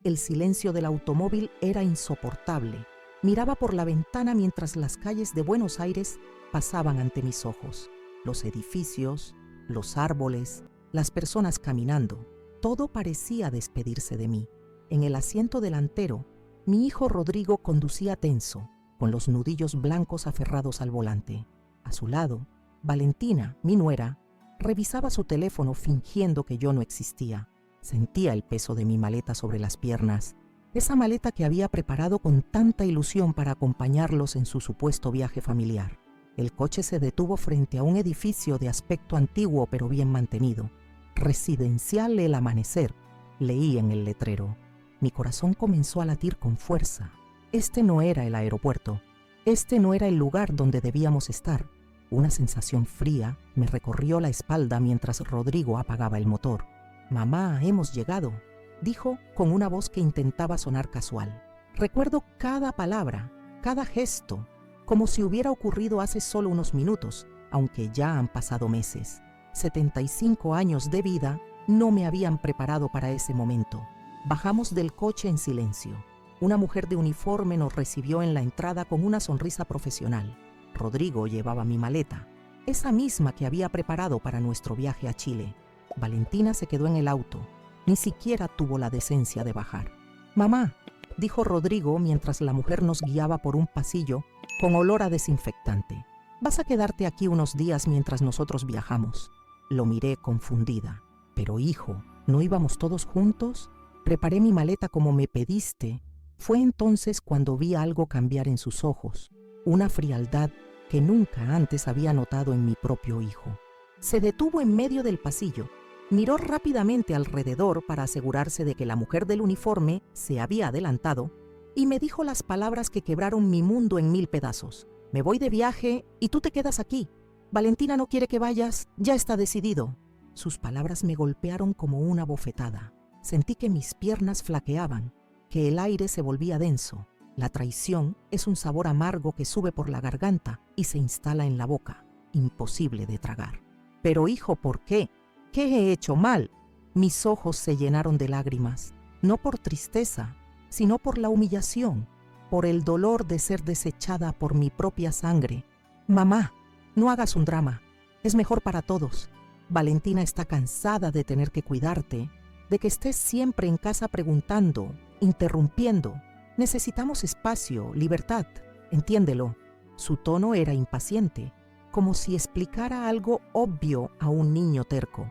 El silencio del automóvil era insoportable. Miraba por la ventana mientras las calles de Buenos Aires pasaban ante mis ojos. Los edificios, los árboles, las personas caminando. Todo parecía despedirse de mí. En el asiento delantero, mi hijo Rodrigo conducía tenso, con los nudillos blancos aferrados al volante. A su lado, Valentina, mi nuera, revisaba su teléfono fingiendo que yo no existía. Sentía el peso de mi maleta sobre las piernas, esa maleta que había preparado con tanta ilusión para acompañarlos en su supuesto viaje familiar. El coche se detuvo frente a un edificio de aspecto antiguo pero bien mantenido. Residencial El Amanecer, leí en el letrero. Mi corazón comenzó a latir con fuerza. Este no era el aeropuerto. Este no era el lugar donde debíamos estar. Una sensación fría me recorrió la espalda mientras Rodrigo apagaba el motor. «Mamá, hemos llegado», dijo con una voz que intentaba sonar casual. Recuerdo cada palabra, cada gesto, como si hubiera ocurrido hace solo unos minutos, aunque ya han pasado meses. 75 años de vida no me habían preparado para ese momento. Bajamos del coche en silencio. Una mujer de uniforme nos recibió en la entrada con una sonrisa profesional. Rodrigo llevaba mi maleta, esa misma que había preparado para nuestro viaje a Chile. Valentina se quedó en el auto. Ni siquiera tuvo la decencia de bajar. «Mamá», dijo Rodrigo mientras la mujer nos guiaba por un pasillo con olor a desinfectante. «Vas a quedarte aquí unos días mientras nosotros viajamos». Lo miré confundida. «Pero hijo, ¿no íbamos todos juntos? Preparé mi maleta como me pediste». Fue entonces cuando vi algo cambiar en sus ojos, una frialdad que nunca antes había notado en mi propio hijo. Se detuvo en medio del pasillo. Miró rápidamente alrededor para asegurarse de que la mujer del uniforme se había adelantado y me dijo las palabras que quebraron mi mundo en 1000 pedazos. «Me voy de viaje y tú te quedas aquí. Valentina no quiere que vayas, ya está decidido». Sus palabras me golpearon como una bofetada. Sentí que mis piernas flaqueaban, que el aire se volvía denso. La traición es un sabor amargo que sube por la garganta y se instala en la boca, imposible de tragar. «Pero hijo, ¿por qué? ¿Qué he hecho mal?». Mis ojos se llenaron de lágrimas, no por tristeza, sino por la humillación, por el dolor de ser desechada por mi propia sangre. «Mamá, no hagas un drama, es mejor para todos. Valentina está cansada de tener que cuidarte, de que estés siempre en casa preguntando, interrumpiendo. Necesitamos espacio, libertad, entiéndelo». Su tono era impaciente, como si explicara algo obvio a un niño terco.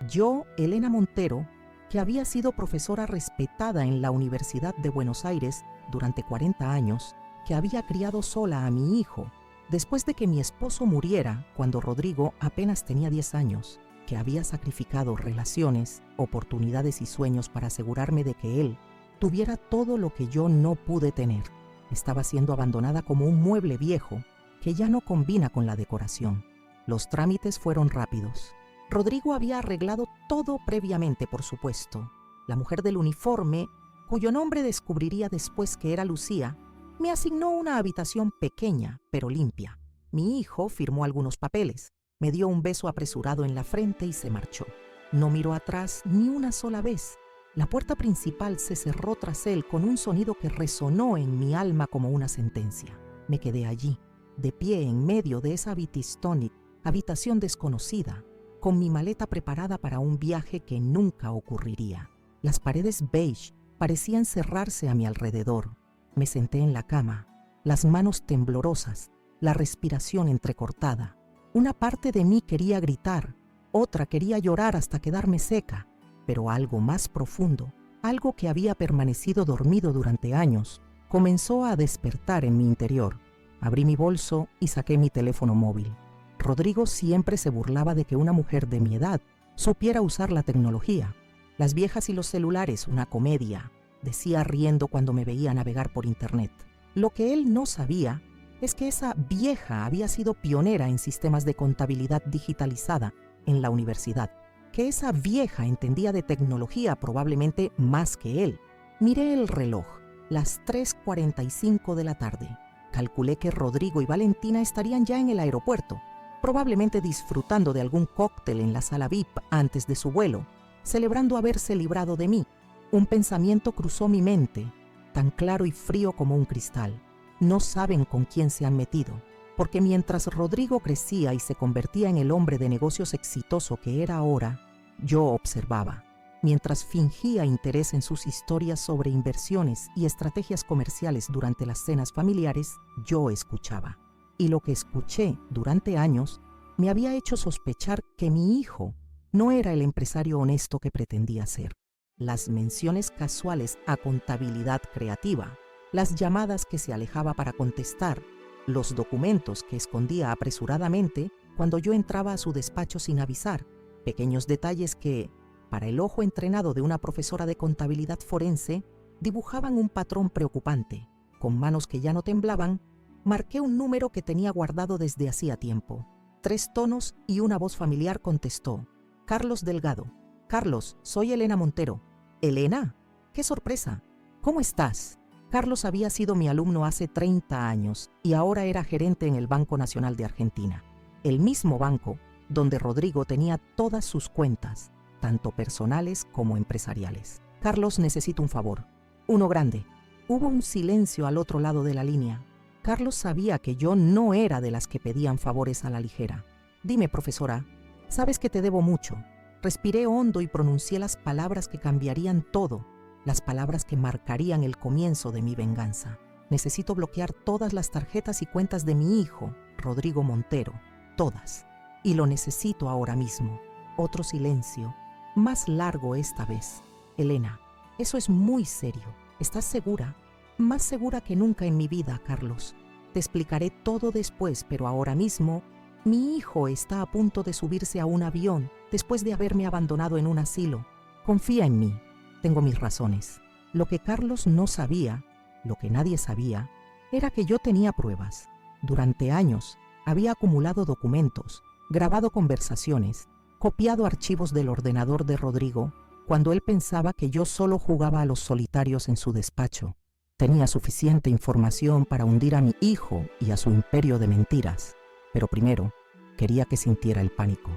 Yo, Elena Montero, que había sido profesora respetada en la Universidad de Buenos Aires durante 40 años, que había criado sola a mi hijo, después de que mi esposo muriera cuando Rodrigo apenas tenía 10 años, que había sacrificado relaciones, oportunidades y sueños para asegurarme de que él tuviera todo lo que yo no pude tener. Estaba siendo abandonada como un mueble viejo que ya no combina con la decoración. Los trámites fueron rápidos. Rodrigo había arreglado todo previamente, por supuesto. La mujer del uniforme, cuyo nombre descubriría después que era Lucía, me asignó una habitación pequeña, pero limpia. Mi hijo firmó algunos papeles, me dio un beso apresurado en la frente y se marchó. No miró atrás ni una sola vez. La puerta principal se cerró tras él con un sonido que resonó en mi alma como una sentencia. Me quedé allí, de pie en medio de esa habitación desconocida, con mi maleta preparada para un viaje que nunca ocurriría. Las paredes beige parecían cerrarse a mi alrededor. Me senté en la cama, las manos temblorosas, la respiración entrecortada. Una parte de mí quería gritar, otra quería llorar hasta quedarme seca, pero algo más profundo, algo que había permanecido dormido durante años, comenzó a despertar en mi interior. Abrí mi bolso y saqué mi teléfono móvil. Rodrigo siempre se burlaba de que una mujer de mi edad supiera usar la tecnología. «Las viejas y los celulares, una comedia», decía riendo cuando me veía navegar por internet. Lo que él no sabía es que esa vieja había sido pionera en sistemas de contabilidad digitalizada en la universidad, que esa vieja entendía de tecnología probablemente más que él. Miré el reloj, las 3:45 de la tarde. Calculé que Rodrigo y Valentina estarían ya en el aeropuerto, probablemente disfrutando de algún cóctel en la sala VIP antes de su vuelo, celebrando haberse librado de mí. Un pensamiento cruzó mi mente, tan claro y frío como un cristal. No saben con quién se han metido, porque mientras Rodrigo crecía y se convertía en el hombre de negocios exitoso que era ahora, yo observaba. Mientras fingía interés en sus historias sobre inversiones y estrategias comerciales durante las cenas familiares, yo escuchaba. Y lo que escuché durante años me había hecho sospechar que mi hijo no era el empresario honesto que pretendía ser. Las menciones casuales a contabilidad creativa, las llamadas que se alejaba para contestar, los documentos que escondía apresuradamente cuando yo entraba a su despacho sin avisar, pequeños detalles que, para el ojo entrenado de una profesora de contabilidad forense, dibujaban un patrón preocupante. Con manos que ya no temblaban, marqué un número que tenía guardado desde hacía tiempo. 3 tonos y una voz familiar contestó: Carlos Delgado. Carlos, soy Elena Montero. ¿Elena? ¡Qué sorpresa! ¿Cómo estás? Carlos había sido mi alumno hace 30 años y ahora era gerente en el Banco Nacional de Argentina, el mismo banco donde Rodrigo tenía todas sus cuentas, tanto personales como empresariales. Carlos, necesito un favor. Uno grande. Hubo un silencio al otro lado de la línea. Carlos sabía que yo no era de las que pedían favores a la ligera. Dime, profesora, sabes que te debo mucho. Respiré hondo y pronuncié las palabras que cambiarían todo, las palabras que marcarían el comienzo de mi venganza. Necesito bloquear todas las tarjetas y cuentas de mi hijo, Rodrigo Montero, todas. Y lo necesito ahora mismo. Otro silencio, más largo esta vez. Elena, eso es muy serio. ¿Estás segura? Más segura que nunca en mi vida, Carlos. Te explicaré todo después, pero ahora mismo, mi hijo está a punto de subirse a un avión después de haberme abandonado en un asilo. Confía en mí. Tengo mis razones. Lo que Carlos no sabía, lo que nadie sabía, era que yo tenía pruebas. Durante años había acumulado documentos, grabado conversaciones, copiado archivos del ordenador de Rodrigo cuando él pensaba que yo solo jugaba a los solitarios en su despacho. Tenía suficiente información para hundir a mi hijo y a su imperio de mentiras. Pero primero, quería que sintiera el pánico.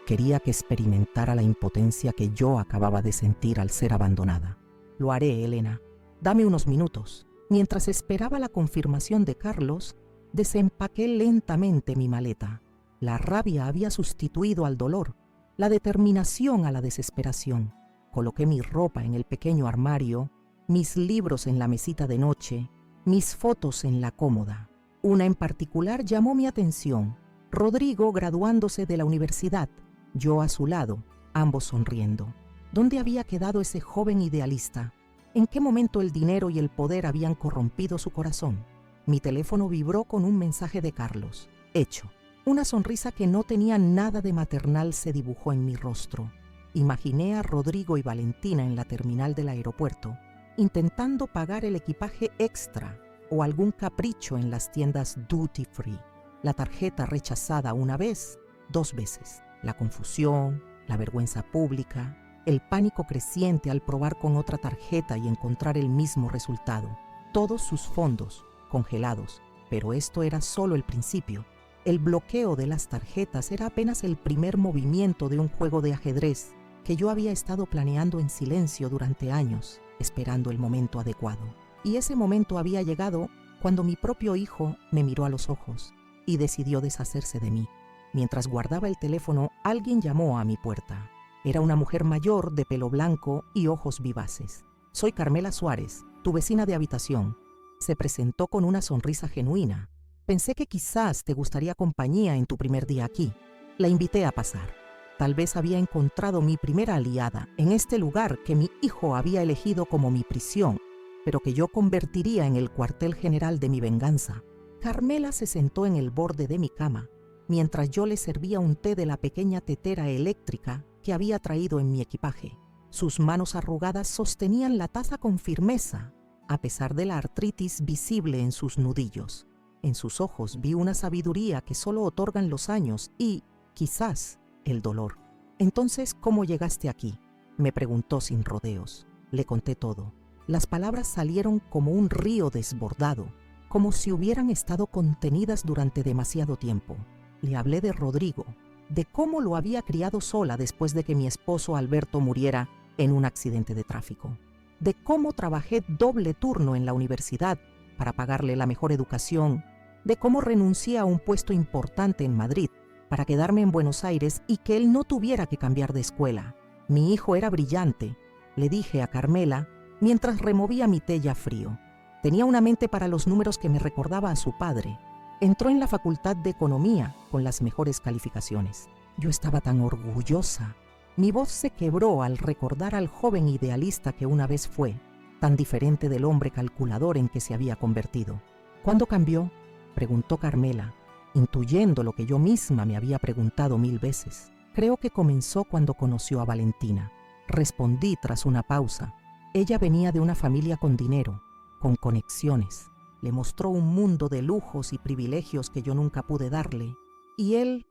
Quería que experimentara la impotencia que yo acababa de sentir al ser abandonada. Lo haré, Elena. Dame unos minutos. Mientras esperaba la confirmación de Carlos, desempaqué lentamente mi maleta. La rabia había sustituido al dolor, la determinación a la desesperación. Coloqué mi ropa en el pequeño armario, mis libros en la mesita de noche, mis fotos en la cómoda. Una en particular llamó mi atención. Rodrigo graduándose de la universidad, yo a su lado, ambos sonriendo. ¿Dónde había quedado ese joven idealista? ¿En qué momento el dinero y el poder habían corrompido su corazón? Mi teléfono vibró con un mensaje de Carlos. Hecho. Una sonrisa que no tenía nada de maternal se dibujó en mi rostro. Imaginé a Rodrigo y Valentina en la terminal del aeropuerto, intentando pagar el equipaje extra o algún capricho en las tiendas duty free. La tarjeta rechazada una vez, 2 veces. La confusión, la vergüenza pública, el pánico creciente al probar con otra tarjeta y encontrar el mismo resultado. Todos sus fondos congelados, pero esto era solo el principio. El bloqueo de las tarjetas era apenas el primer movimiento de un juego de ajedrez que yo había estado planeando en silencio durante años, esperando el momento adecuado. Y ese momento había llegado cuando mi propio hijo me miró a los ojos y decidió deshacerse de mí. Mientras guardaba el teléfono, alguien llamó a mi puerta. Era una mujer mayor de pelo blanco y ojos vivaces. Soy Carmela Suárez, tu vecina de habitación. Se presentó con una sonrisa genuina. Pensé que quizás te gustaría compañía en tu primer día aquí. La invité a pasar. Tal vez había encontrado mi primera aliada en este lugar que mi hijo había elegido como mi prisión, pero que yo convertiría en el cuartel general de mi venganza. Carmela se sentó en el borde de mi cama, mientras yo le servía un té de la pequeña tetera eléctrica que había traído en mi equipaje. Sus manos arrugadas sostenían la taza con firmeza, a pesar de la artritis visible en sus nudillos. En sus ojos vi una sabiduría que solo otorgan los años y, quizás, el dolor. Entonces, ¿cómo llegaste aquí?, me preguntó sin rodeos. Le conté todo. Las palabras salieron como un río desbordado, como si hubieran estado contenidas durante demasiado tiempo. Le hablé de Rodrigo, de cómo lo había criado sola después de que mi esposo Alberto muriera en un accidente de tráfico. de cómo trabajé doble turno en la universidad para pagarle la mejor educación, de cómo renuncié a un puesto importante en Madrid para quedarme en Buenos Aires y que él no tuviera que cambiar de escuela. Mi hijo era brillante, le dije a Carmela mientras removía mi té ya frío. Tenía una mente para los números que me recordaba a su padre. Entró en la Facultad de Economía con las mejores calificaciones. Yo estaba tan orgullosa. Mi voz se quebró al recordar al joven idealista que una vez fue, tan diferente del hombre calculador en que se había convertido. ¿Cuándo cambió?, preguntó Carmela, intuyendo lo que yo misma me había preguntado 1000 veces. Creo que comenzó cuando conoció a Valentina. Respondí tras una pausa. Ella venía de una familia con dinero, con conexiones. Le mostró un mundo de lujos y privilegios que yo nunca pude darle. Y él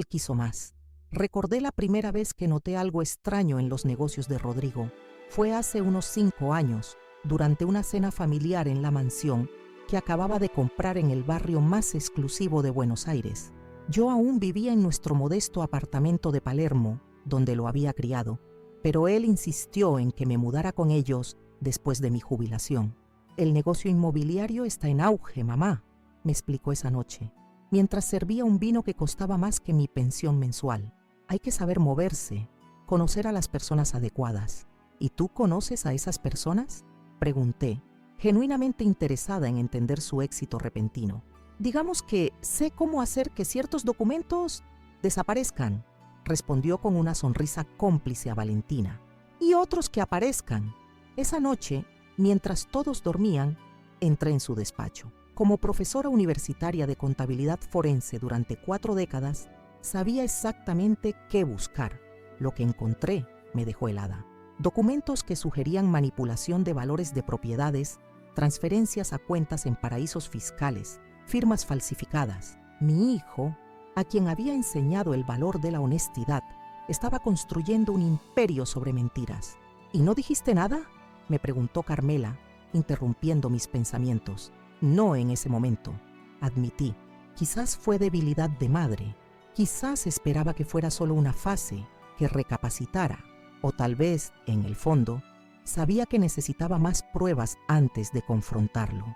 quiso más. Recordé la primera vez que noté algo extraño en los negocios de Rodrigo. Fue hace unos 5 años, durante una cena familiar en la mansión que acababa de comprar en el barrio más exclusivo de Buenos Aires. Yo aún vivía en nuestro modesto apartamento de Palermo, donde lo había criado, pero él insistió en que me mudara con ellos después de mi jubilación. El negocio inmobiliario está en auge, mamá, me explicó esa noche, mientras servía un vino que costaba más que mi pensión mensual. Hay que saber moverse, conocer a las personas adecuadas. ¿Y tú conoces a esas personas?, pregunté, genuinamente interesada en entender su éxito repentino. Digamos que sé cómo hacer que ciertos documentos desaparezcan, respondió con una sonrisa cómplice a Valentina, y otros que aparezcan. Esa noche, mientras todos dormían, entré en su despacho. Como profesora universitaria de contabilidad forense durante 4 décadas, sabía exactamente qué buscar. Lo que encontré me dejó helada. Documentos que sugerían manipulación de valores de propiedades, transferencias a cuentas en paraísos fiscales, firmas falsificadas. Mi hijo, a quien había enseñado el valor de la honestidad, estaba construyendo un imperio sobre mentiras. ¿Y no dijiste nada?, me preguntó Carmela, interrumpiendo mis pensamientos. No en ese momento, admití. Quizás fue debilidad de madre. Quizás esperaba que fuera solo una fase, que recapacitara. O tal vez, en el fondo, sabía que necesitaba más pruebas antes de confrontarlo.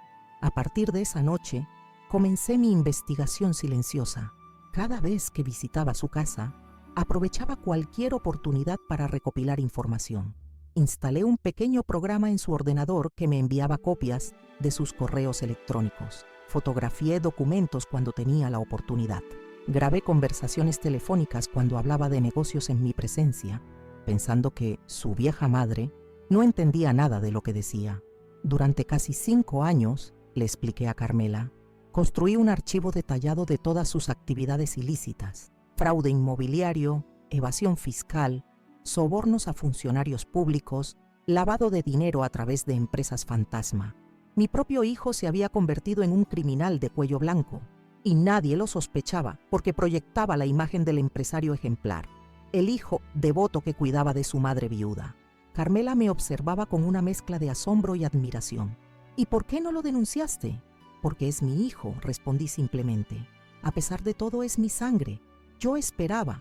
A partir de esa noche, comencé mi investigación silenciosa. Cada vez que visitaba su casa, aprovechaba cualquier oportunidad para recopilar información. Instalé un pequeño programa en su ordenador que me enviaba copias de sus correos electrónicos. Fotografié documentos cuando tenía la oportunidad. Grabé conversaciones telefónicas cuando hablaba de negocios en mi presencia, pensando que su vieja madre no entendía nada de lo que decía. Durante casi 5 años, le expliqué a Carmela, construí un archivo detallado de todas sus actividades ilícitas: fraude inmobiliario, evasión fiscal, sobornos a funcionarios públicos, lavado de dinero a través de empresas fantasma. Mi propio hijo se había convertido en un criminal de cuello blanco, y nadie lo sospechaba porque proyectaba la imagen del empresario ejemplar, el hijo devoto que cuidaba de su madre viuda. Carmela me observaba con una mezcla de asombro y admiración. ¿Y por qué no lo denunciaste? Porque es mi hijo, respondí simplemente. A pesar de todo, es mi sangre. Yo esperaba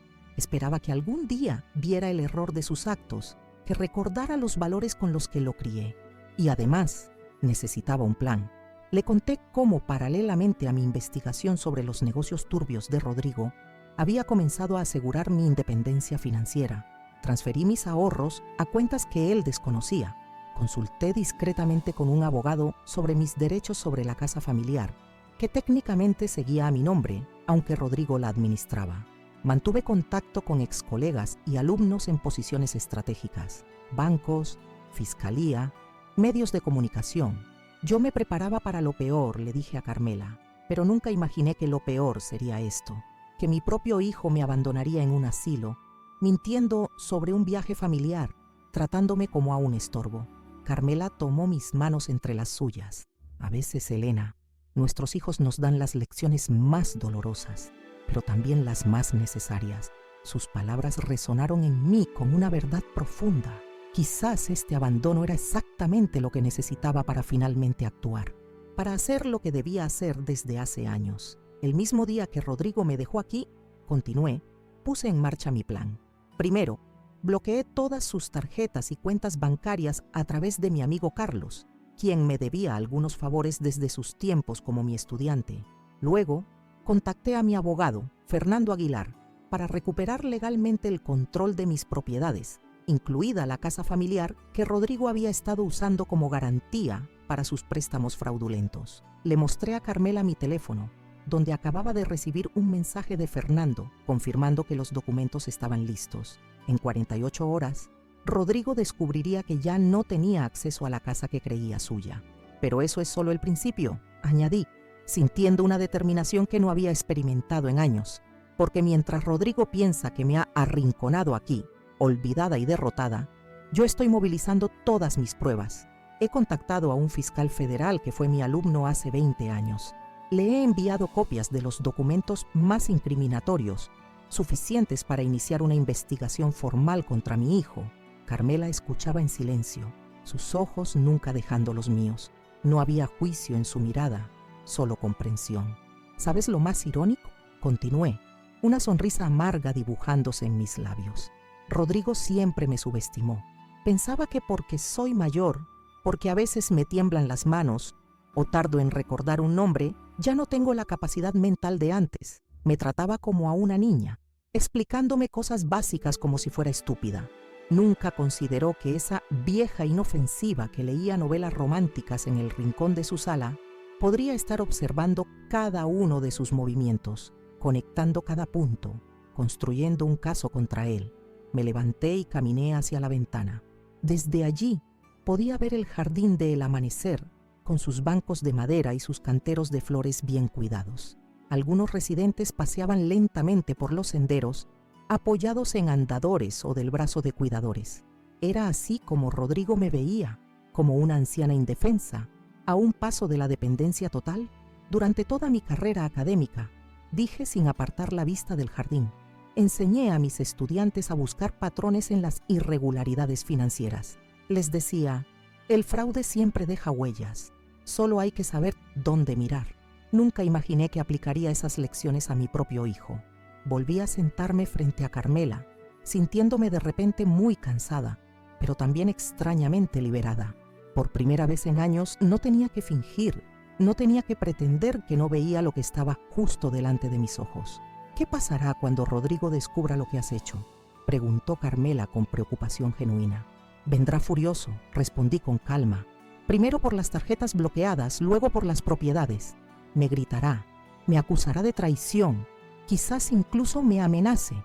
que algún día viera el error de sus actos, que recordara los valores con los que lo crié. Y además, necesitaba un plan. Le conté cómo, paralelamente a mi investigación sobre los negocios turbios de Rodrigo, había comenzado a asegurar mi independencia financiera. Transferí mis ahorros a cuentas que él desconocía. Consulté discretamente con un abogado sobre mis derechos sobre la casa familiar, que técnicamente seguía a mi nombre, aunque Rodrigo la administraba. Mantuve contacto con excolegas y alumnos en posiciones estratégicas, bancos, fiscalía, medios de comunicación. Yo me preparaba para lo peor, le dije a Carmela, pero nunca imaginé que lo peor sería esto, que mi propio hijo me abandonaría en un asilo, mintiendo sobre un viaje familiar, tratándome como a un estorbo. Carmela tomó mis manos entre las suyas. A veces, Elena, nuestros hijos nos dan las lecciones más dolorosas, pero también las más necesarias. Sus palabras resonaron en mí con una verdad profunda. Quizás este abandono era exactamente lo que necesitaba para finalmente actuar, para hacer lo que debía hacer desde hace años. El mismo día que Rodrigo me dejó aquí, continué, puse en marcha mi plan. Primero, Bloqueé todas sus tarjetas y cuentas bancarias a través de mi amigo Carlos, quien me debía algunos favores desde sus tiempos como mi estudiante. Luego, contacté a mi abogado, Fernando Aguilar, para recuperar legalmente el control de mis propiedades, incluida la casa familiar que Rodrigo había estado usando como garantía para sus préstamos fraudulentos. Le mostré a Carmela mi teléfono, donde acababa de recibir un mensaje de Fernando confirmando que los documentos estaban listos. En 48 horas, Rodrigo descubriría que ya no tenía acceso a la casa que creía suya. Pero eso es solo el principio, añadí, sintiendo una determinación que no había experimentado en años, porque mientras Rodrigo piensa que me ha arrinconado aquí, olvidada y derrotada, yo estoy movilizando todas mis pruebas. He contactado a un fiscal federal que fue mi alumno hace 20 años. Le he enviado copias de los documentos más incriminatorios, suficientes para iniciar una investigación formal contra mi hijo. Carmela escuchaba en silencio, sus ojos nunca dejando los míos. No había juicio en su mirada, solo comprensión. ¿Sabes lo más irónico? Continué, una sonrisa amarga dibujándose en mis labios. Rodrigo siempre me subestimó. Pensaba que porque soy mayor, porque a veces me tiemblan las manos o tardo en recordar un nombre, ya no tengo la capacidad mental de antes. Me trataba como a una niña, explicándome cosas básicas como si fuera estúpida. Nunca consideró que esa vieja inofensiva que leía novelas románticas en el rincón de su sala podría estar observando cada uno de sus movimientos, conectando cada punto, construyendo un caso contra él. Me levanté y caminé hacia la ventana. Desde allí podía ver el jardín del amanecer, con sus bancos de madera y sus canteros de flores bien cuidados. Algunos residentes paseaban lentamente por los senderos, apoyados en andadores o del brazo de cuidadores. Era así como Rodrigo me veía, como una anciana indefensa, a un paso de la dependencia total. Durante toda mi carrera académica, dije sin apartar la vista del jardín, enseñé a mis estudiantes a buscar patrones en las irregularidades financieras. Les decía, el fraude siempre deja huellas, solo hay que saber dónde mirar. Nunca imaginé que aplicaría esas lecciones a mi propio hijo. Volví a sentarme frente a Carmela, sintiéndome de repente muy cansada, pero también extrañamente liberada. Por primera vez en años no tenía que fingir, no tenía que pretender que no veía lo que estaba justo delante de mis ojos. ¿Qué pasará cuando Rodrigo descubra lo que has hecho?, preguntó Carmela con preocupación genuina. Vendrá furioso, respondí con calma. Primero por las tarjetas bloqueadas, luego por las propiedades. Me gritará, me acusará de traición, quizás incluso me amenace,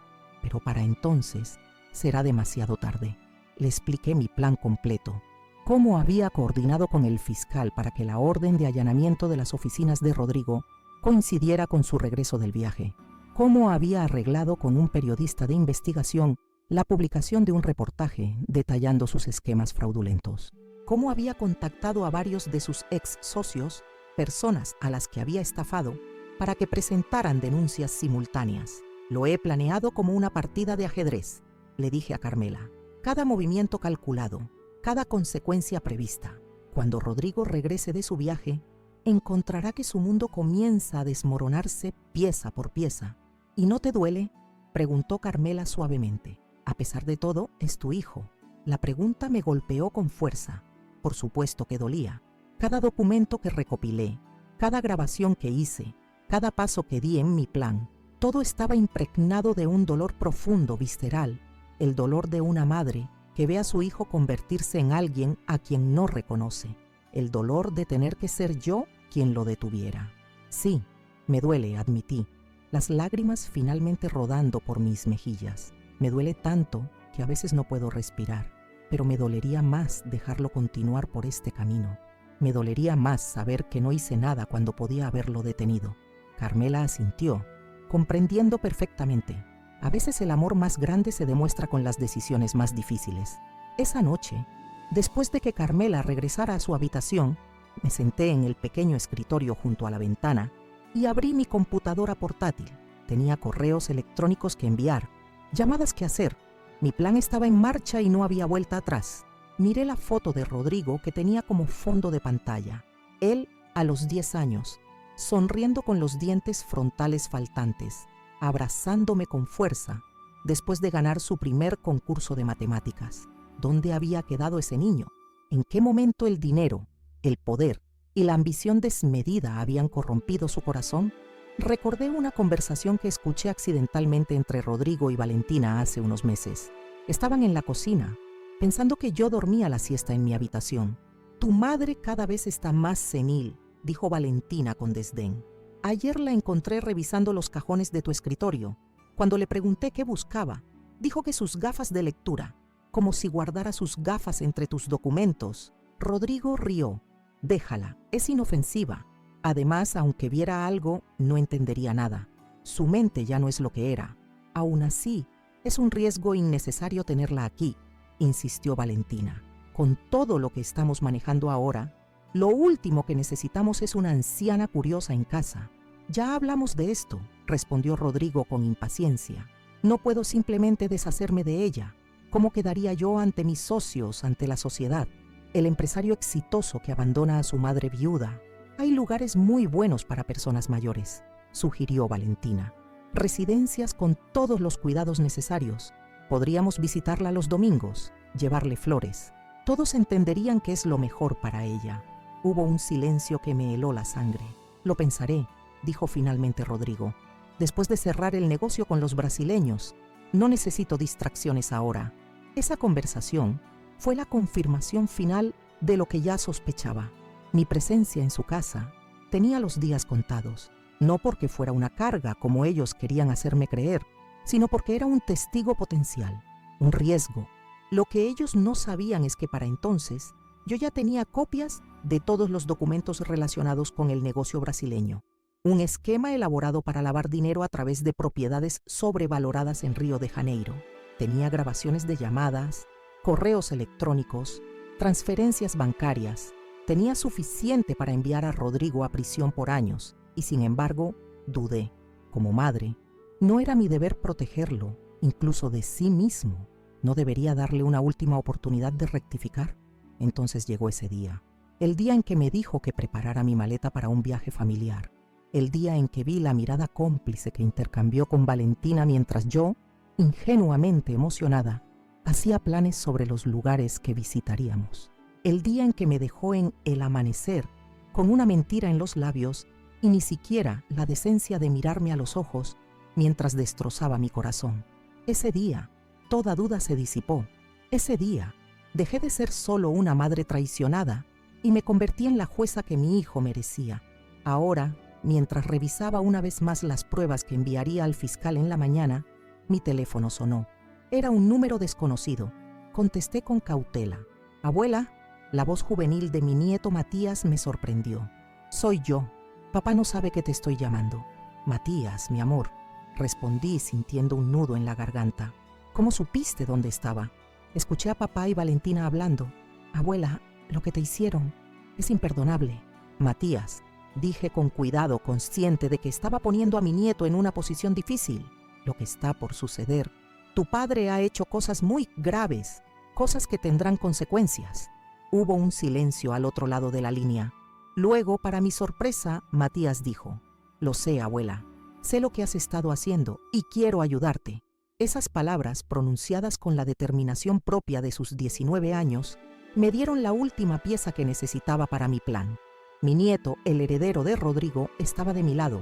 pero para entonces será demasiado tarde. Le expliqué mi plan completo, cómo había coordinado con el fiscal para que la orden de allanamiento de las oficinas de Rodrigo coincidiera con su regreso del viaje, cómo había arreglado con un periodista de investigación la publicación de un reportaje detallando sus esquemas fraudulentos, cómo había contactado a varios de sus ex socios, personas a las que había estafado, para que presentaran denuncias simultáneas. Lo he planeado como una partida de ajedrez, le dije a Carmela. Cada movimiento calculado, cada consecuencia prevista. Cuando Rodrigo regrese de su viaje, encontrará que su mundo comienza a desmoronarse pieza por pieza. ¿Y no te duele?, preguntó Carmela suavemente. A pesar de todo, es tu hijo. La pregunta me golpeó con fuerza. Por supuesto que dolía. Cada documento que recopilé, cada grabación que hice, cada paso que di en mi plan, todo estaba impregnado de un dolor profundo, visceral, el dolor de una madre que ve a su hijo convertirse en alguien a quien no reconoce, el dolor de tener que ser yo quien lo detuviera. Sí, me duele, admití, las lágrimas finalmente rodando por mis mejillas. Me duele tanto que a veces no puedo respirar, pero me dolería más dejarlo continuar por este camino. Me dolería más saber que no hice nada cuando podía haberlo detenido. Carmela asintió, comprendiendo perfectamente. A veces el amor más grande se demuestra con las decisiones más difíciles. Esa noche, después de que Carmela regresara a su habitación, me senté en el pequeño escritorio junto a la ventana y abrí mi computadora portátil. Tenía correos electrónicos que enviar, llamadas que hacer. Mi plan estaba en marcha y no había vuelta atrás. Miré la foto de Rodrigo que tenía como fondo de pantalla. Él a los 10 años, sonriendo con los dientes frontales faltantes, abrazándome con fuerza, después de ganar su primer concurso de matemáticas. ¿Dónde había quedado ese niño? ¿En qué momento el dinero, el poder y la ambición desmedida habían corrompido su corazón? Recordé una conversación que escuché accidentalmente entre Rodrigo y Valentina hace unos meses. Estaban en la cocina, pensando que yo dormía la siesta en mi habitación. «Tu madre cada vez está más senil», dijo Valentina con desdén. «Ayer la encontré revisando los cajones de tu escritorio. Cuando le pregunté qué buscaba, dijo que sus gafas de lectura, como si guardara sus gafas entre tus documentos». Rodrigo rió. «Déjala, es inofensiva. Además, aunque viera algo, no entendería nada. Su mente ya no es lo que era. Aún así, es un riesgo innecesario tenerla aquí», insistió Valentina. «Con todo lo que estamos manejando ahora, lo último que necesitamos es una anciana curiosa en casa». «Ya hablamos de esto», respondió Rodrigo con impaciencia. «No puedo simplemente deshacerme de ella. ¿Cómo quedaría yo ante mis socios, ante la sociedad? El empresario exitoso que abandona a su madre viuda. Hay lugares muy buenos para personas mayores», sugirió Valentina. «Residencias con todos los cuidados necesarios. Podríamos visitarla los domingos, llevarle flores. Todos entenderían que es lo mejor para ella». Hubo un silencio que me heló la sangre. «Lo pensaré», dijo finalmente Rodrigo. «Después de cerrar el negocio con los brasileños, no necesito distracciones ahora». Esa conversación fue la confirmación final de lo que ya sospechaba. Mi presencia en su casa tenía los días contados, no porque fuera una carga como ellos querían hacerme creer, sino porque era un testigo potencial, un riesgo. Lo que ellos no sabían es que para entonces yo ya tenía copias de todos los documentos relacionados con el negocio brasileño. Un esquema elaborado para lavar dinero a través de propiedades sobrevaloradas en Río de Janeiro. Tenía grabaciones de llamadas, correos electrónicos, transferencias bancarias. Tenía suficiente para enviar a Rodrigo a prisión por años, y sin embargo, dudé. Como madre, no era mi deber protegerlo, incluso de sí mismo. ¿No debería darle una última oportunidad de rectificar? Entonces llegó ese día. El día en que me dijo que preparara mi maleta para un viaje familiar. El día en que vi la mirada cómplice que intercambió con Valentina mientras yo, ingenuamente emocionada, hacía planes sobre los lugares que visitaríamos. El día en que me dejó en el amanecer, con una mentira en los labios y ni siquiera la decencia de mirarme a los ojos mientras destrozaba mi corazón. Ese día, toda duda se disipó. Ese día, dejé de ser solo una madre traicionada y me convertí en la jueza que mi hijo merecía. Ahora, mientras revisaba una vez más las pruebas que enviaría al fiscal en la mañana, mi teléfono sonó. Era un número desconocido. Contesté con cautela. «Abuela». La voz juvenil de mi nieto Matías me sorprendió. «Soy yo. Papá no sabe que te estoy llamando». «Matías, mi amor», respondí sintiendo un nudo en la garganta. «¿Cómo supiste dónde estaba?» Escuché a papá y Valentina hablando. «Abuela, lo que te hicieron es imperdonable». «Matías», dije con cuidado, consciente de que estaba poniendo a mi nieto en una posición difícil. «Lo que está por suceder. Tu padre ha hecho cosas muy graves, cosas que tendrán consecuencias». Hubo un silencio al otro lado de la línea. Luego, para mi sorpresa, Matías dijo: «Lo sé, abuela. Sé lo que has estado haciendo y quiero ayudarte». Esas palabras, pronunciadas con la determinación propia de sus 19 años, me dieron la última pieza que necesitaba para mi plan. Mi nieto, el heredero de Rodrigo, estaba de mi lado.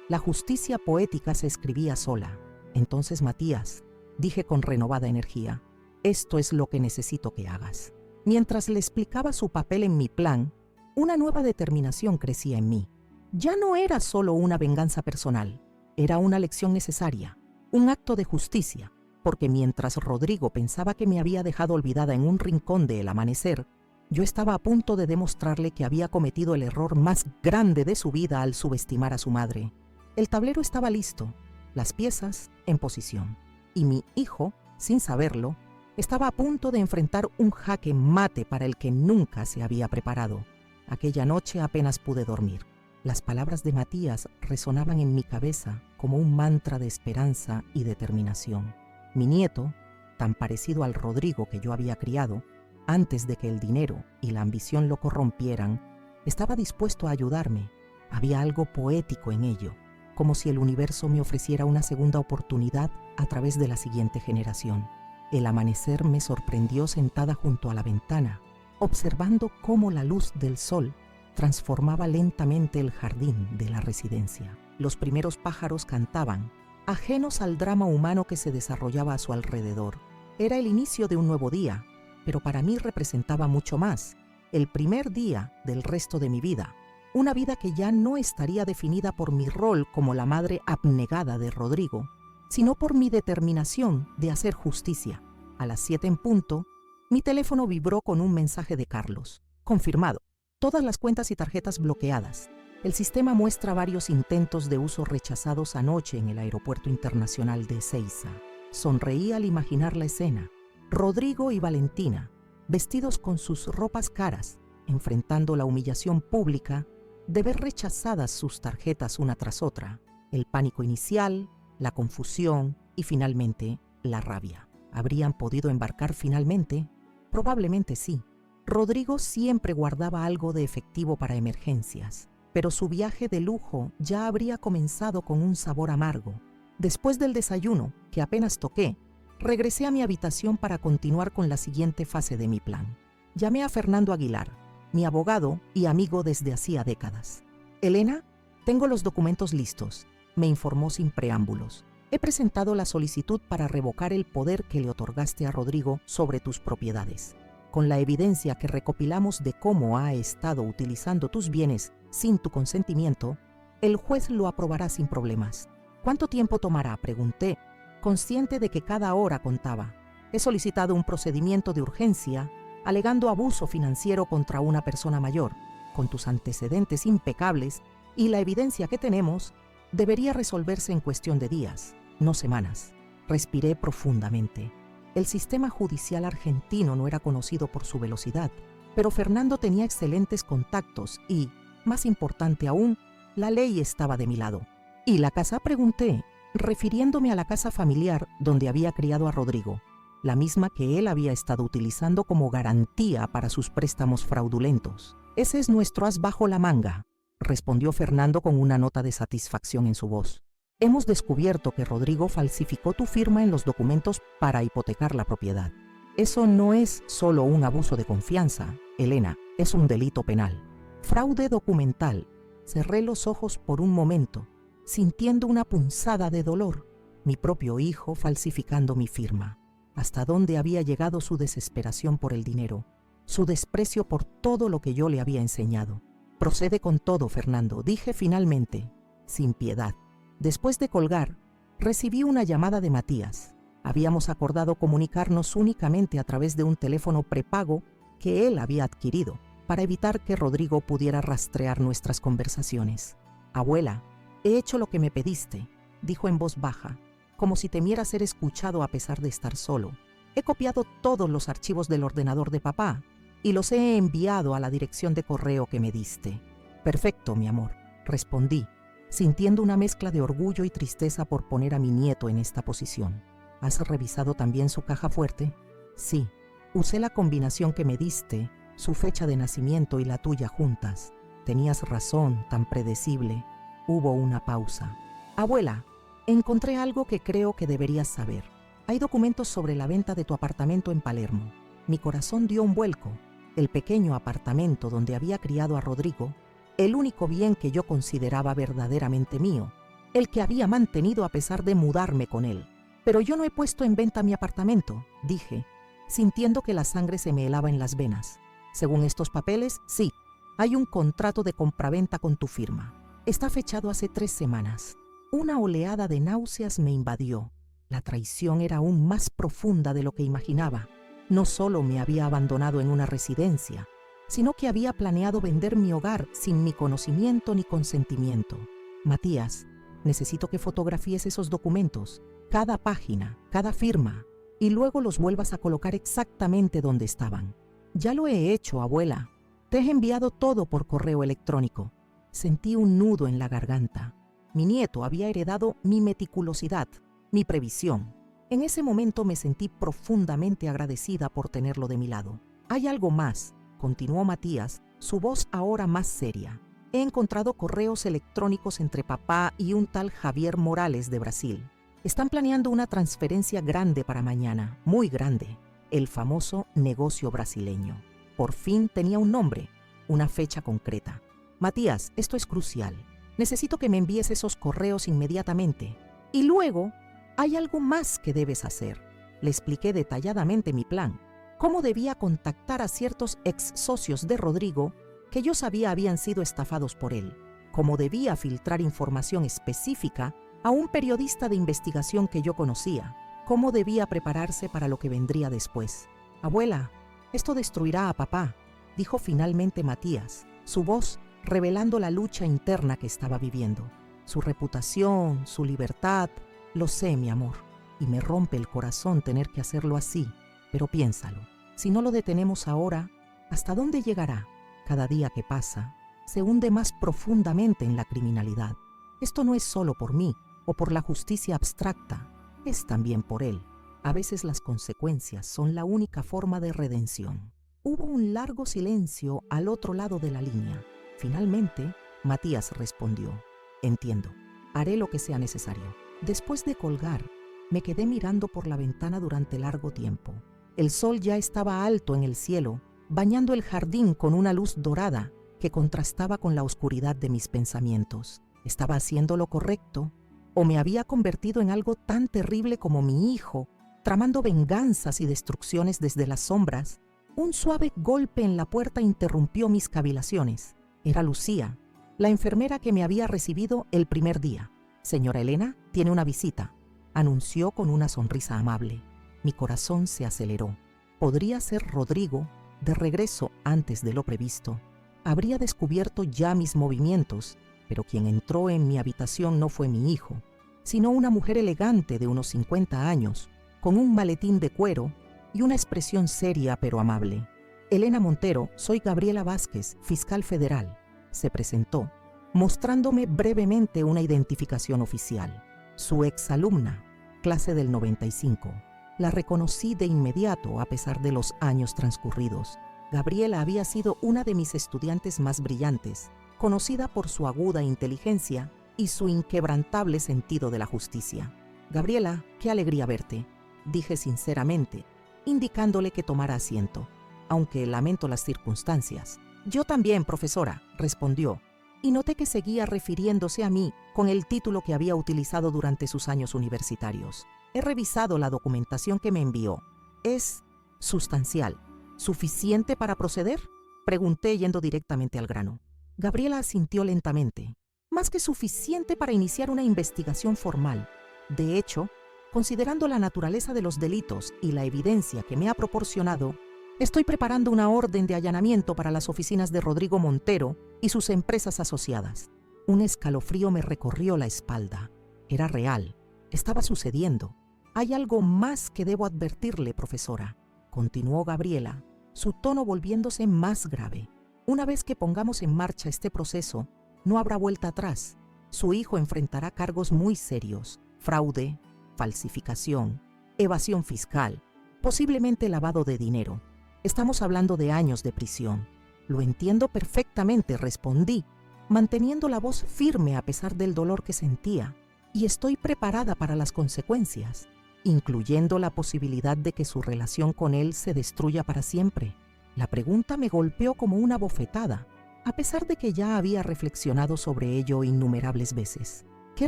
La justicia poética se escribía sola. «Entonces, Matías», dije con renovada energía, «esto es lo que necesito que hagas». Mientras le explicaba su papel en mi plan, una nueva determinación crecía en mí. Ya no era solo una venganza personal, era una lección necesaria, un acto de justicia, porque mientras Rodrigo pensaba que me había dejado olvidada en un rincón del amanecer, yo estaba a punto de demostrarle que había cometido el error más grande de su vida al subestimar a su madre. El tablero estaba listo, las piezas en posición, y mi hijo, sin saberlo, estaba a punto de enfrentar un jaque mate para el que nunca se había preparado. Aquella noche apenas pude dormir. Las palabras de Matías resonaban en mi cabeza como un mantra de esperanza y determinación. Mi nieto, tan parecido al Rodrigo que yo había criado, antes de que el dinero y la ambición lo corrompieran, estaba dispuesto a ayudarme. Había algo poético en ello, como si el universo me ofreciera una segunda oportunidad a través de la siguiente generación. El amanecer me sorprendió sentada junto a la ventana, observando cómo la luz del sol transformaba lentamente el jardín de la residencia. Los primeros pájaros cantaban, ajenos al drama humano que se desarrollaba a su alrededor. Era el inicio de un nuevo día, pero para mí representaba mucho más, el primer día del resto de mi vida. Una vida que ya no estaría definida por mi rol como la madre abnegada de Rodrigo, sino por mi determinación de hacer justicia. A las 7 en punto, mi teléfono vibró con un mensaje de Carlos. Confirmado. Todas las cuentas y tarjetas bloqueadas. El sistema muestra varios intentos de uso rechazados anoche en el Aeropuerto Internacional de Ezeiza. Sonreí al imaginar la escena. Rodrigo y Valentina, vestidos con sus ropas caras, enfrentando la humillación pública de ver rechazadas sus tarjetas una tras otra, el pánico inicial, la confusión y finalmente la rabia. ¿Habrían podido embarcar finalmente? Probablemente sí. Rodrigo siempre guardaba algo de efectivo para emergencias, pero su viaje de lujo ya habría comenzado con un sabor amargo. Después del desayuno, que apenas toqué, regresé a mi habitación para continuar con la siguiente fase de mi plan. Llamé a Fernando Aguilar, mi abogado y amigo desde hacía décadas. Elena, tengo los documentos listos, me informó sin preámbulos. He presentado la solicitud para revocar el poder que le otorgaste a Rodrigo sobre tus propiedades. Con la evidencia que recopilamos de cómo ha estado utilizando tus bienes sin tu consentimiento, el juez lo aprobará sin problemas. ¿Cuánto tiempo tomará?, pregunté, consciente de que cada hora contaba. He solicitado un procedimiento de urgencia, alegando abuso financiero contra una persona mayor. Con tus antecedentes impecables y la evidencia que tenemos, debería resolverse en cuestión de días, no semanas. Respiré profundamente. El sistema judicial argentino no era conocido por su velocidad, pero Fernando tenía excelentes contactos y, más importante aún, la ley estaba de mi lado. ¿Y la casa?, pregunté, refiriéndome a la casa familiar donde había criado a Rodrigo, la misma que él había estado utilizando como garantía para sus préstamos fraudulentos. Ese es nuestro as bajo la manga, respondió Fernando con una nota de satisfacción en su voz. Hemos descubierto que Rodrigo falsificó tu firma en los documentos para hipotecar la propiedad. Eso no es solo un abuso de confianza, Elena, es un delito penal. Fraude documental. Cerré los ojos por un momento, sintiendo una punzada de dolor. Mi propio hijo falsificando mi firma. Hasta dónde había llegado su desesperación por el dinero, su desprecio por todo lo que yo le había enseñado. Procede con todo, Fernando, dije finalmente, sin piedad. Después de colgar, recibí una llamada de Matías. Habíamos acordado comunicarnos únicamente a través de un teléfono prepago que él había adquirido, para evitar que Rodrigo pudiera rastrear nuestras conversaciones. Abuela, he hecho lo que me pediste, dijo en voz baja, como si temiera ser escuchado a pesar de estar solo. He copiado todos los archivos del ordenador de papá y los he enviado a la dirección de correo que me diste. Perfecto, mi amor, respondí, sintiendo una mezcla de orgullo y tristeza por poner a mi nieto en esta posición. ¿Has revisado también su caja fuerte? Sí, usé la combinación que me diste, su fecha de nacimiento y la tuya juntas. Tenías razón, tan predecible. Hubo una pausa. Abuela, encontré algo que creo que deberías saber. Hay documentos sobre la venta de tu apartamento en Palermo. Mi corazón dio un vuelco. El pequeño apartamento donde había criado a Rodrigo, el único bien que yo consideraba verdaderamente mío, el que había mantenido a pesar de mudarme con él. Pero yo no he puesto en venta mi apartamento, dije, sintiendo que la sangre se me helaba en las venas. Según estos papeles, sí, hay un contrato de compraventa con tu firma. Está fechado hace 3 semanas. Una oleada de náuseas me invadió. La traición era aún más profunda de lo que imaginaba. No solo me había abandonado en una residencia, sino que había planeado vender mi hogar sin mi conocimiento ni consentimiento. Matías, necesito que fotografíes esos documentos, cada página, cada firma, y luego los vuelvas a colocar exactamente donde estaban. Ya lo he hecho, abuela. Te he enviado todo por correo electrónico. Sentí un nudo en la garganta. Mi nieto había heredado mi meticulosidad, mi previsión. En ese momento me sentí profundamente agradecida por tenerlo de mi lado. Hay algo más, continuó Matías, su voz ahora más seria. He encontrado correos electrónicos entre papá y un tal Javier Morales de Brasil. Están planeando una transferencia grande para mañana, muy grande, el famoso negocio brasileño. Por fin tenía un nombre, una fecha concreta. Matías, esto es crucial. Necesito que me envíes esos correos inmediatamente. Y luego, hay algo más que debes hacer. Le expliqué detalladamente mi plan. Cómo debía contactar a ciertos ex socios de Rodrigo que yo sabía habían sido estafados por él. Cómo debía filtrar información específica a un periodista de investigación que yo conocía. Cómo debía prepararse para lo que vendría después. Abuela, esto destruirá a papá, dijo finalmente Matías, su voz revelando la lucha interna que estaba viviendo. Su reputación, su libertad, lo sé, mi amor, y me rompe el corazón tener que hacerlo así, pero piénsalo, si no lo detenemos ahora, ¿hasta dónde llegará? Cada día que pasa, se hunde más profundamente en la criminalidad. Esto no es solo por mí o por la justicia abstracta, es también por él. A veces las consecuencias son la única forma de redención. Hubo un largo silencio al otro lado de la línea. Finalmente, Matías respondió: entiendo, haré lo que sea necesario. Después de colgar, me quedé mirando por la ventana durante largo tiempo. El sol ya estaba alto en el cielo, bañando el jardín con una luz dorada que contrastaba con la oscuridad de mis pensamientos. ¿Estaba haciendo lo correcto? ¿O me había convertido en algo tan terrible como mi hijo, tramando venganzas y destrucciones desde las sombras? Un suave golpe en la puerta interrumpió mis cavilaciones. Era Lucía, la enfermera que me había recibido el primer día. «Señora Elena, tiene una visita», anunció con una sonrisa amable. Mi corazón se aceleró. Podría ser Rodrigo, de regreso antes de lo previsto. Habría descubierto ya mis movimientos, pero quien entró en mi habitación no fue mi hijo, sino una mujer elegante de unos 50 años, con un maletín de cuero y una expresión seria pero amable. «Elena Montero, soy Gabriela Vázquez, fiscal federal», se presentó, mostrándome brevemente una identificación oficial. Su exalumna, clase del 95. La reconocí de inmediato a pesar de los años transcurridos. Gabriela había sido una de mis estudiantes más brillantes, conocida por su aguda inteligencia y su inquebrantable sentido de la justicia. «Gabriela, qué alegría verte», dije sinceramente, indicándole que tomara asiento, aunque lamento las circunstancias. «Yo también, profesora», respondió, y noté que seguía refiriéndose a mí con el título que había utilizado durante sus años universitarios. «He revisado la documentación que me envió. ¿Es sustancial? ¿Suficiente para proceder?», pregunté yendo directamente al grano. Gabriela asintió lentamente. «Más que suficiente para iniciar una investigación formal. De hecho, considerando la naturaleza de los delitos y la evidencia que me ha proporcionado, estoy preparando una orden de allanamiento para las oficinas de Rodrigo Montero y sus empresas asociadas». Un escalofrío me recorrió la espalda. Era real. Estaba sucediendo. «Hay algo más que debo advertirle, profesora», continuó Gabriela, su tono volviéndose más grave. «Una vez que pongamos en marcha este proceso, no habrá vuelta atrás. Su hijo enfrentará cargos muy serios: fraude, falsificación, evasión fiscal, posiblemente lavado de dinero. Estamos hablando de años de prisión». «Lo entiendo perfectamente», respondí, manteniendo la voz firme a pesar del dolor que sentía, «y estoy preparada para las consecuencias, incluyendo la posibilidad de que su relación con él se destruya para siempre». La pregunta me golpeó como una bofetada, a pesar de que ya había reflexionado sobre ello innumerables veces. ¿Qué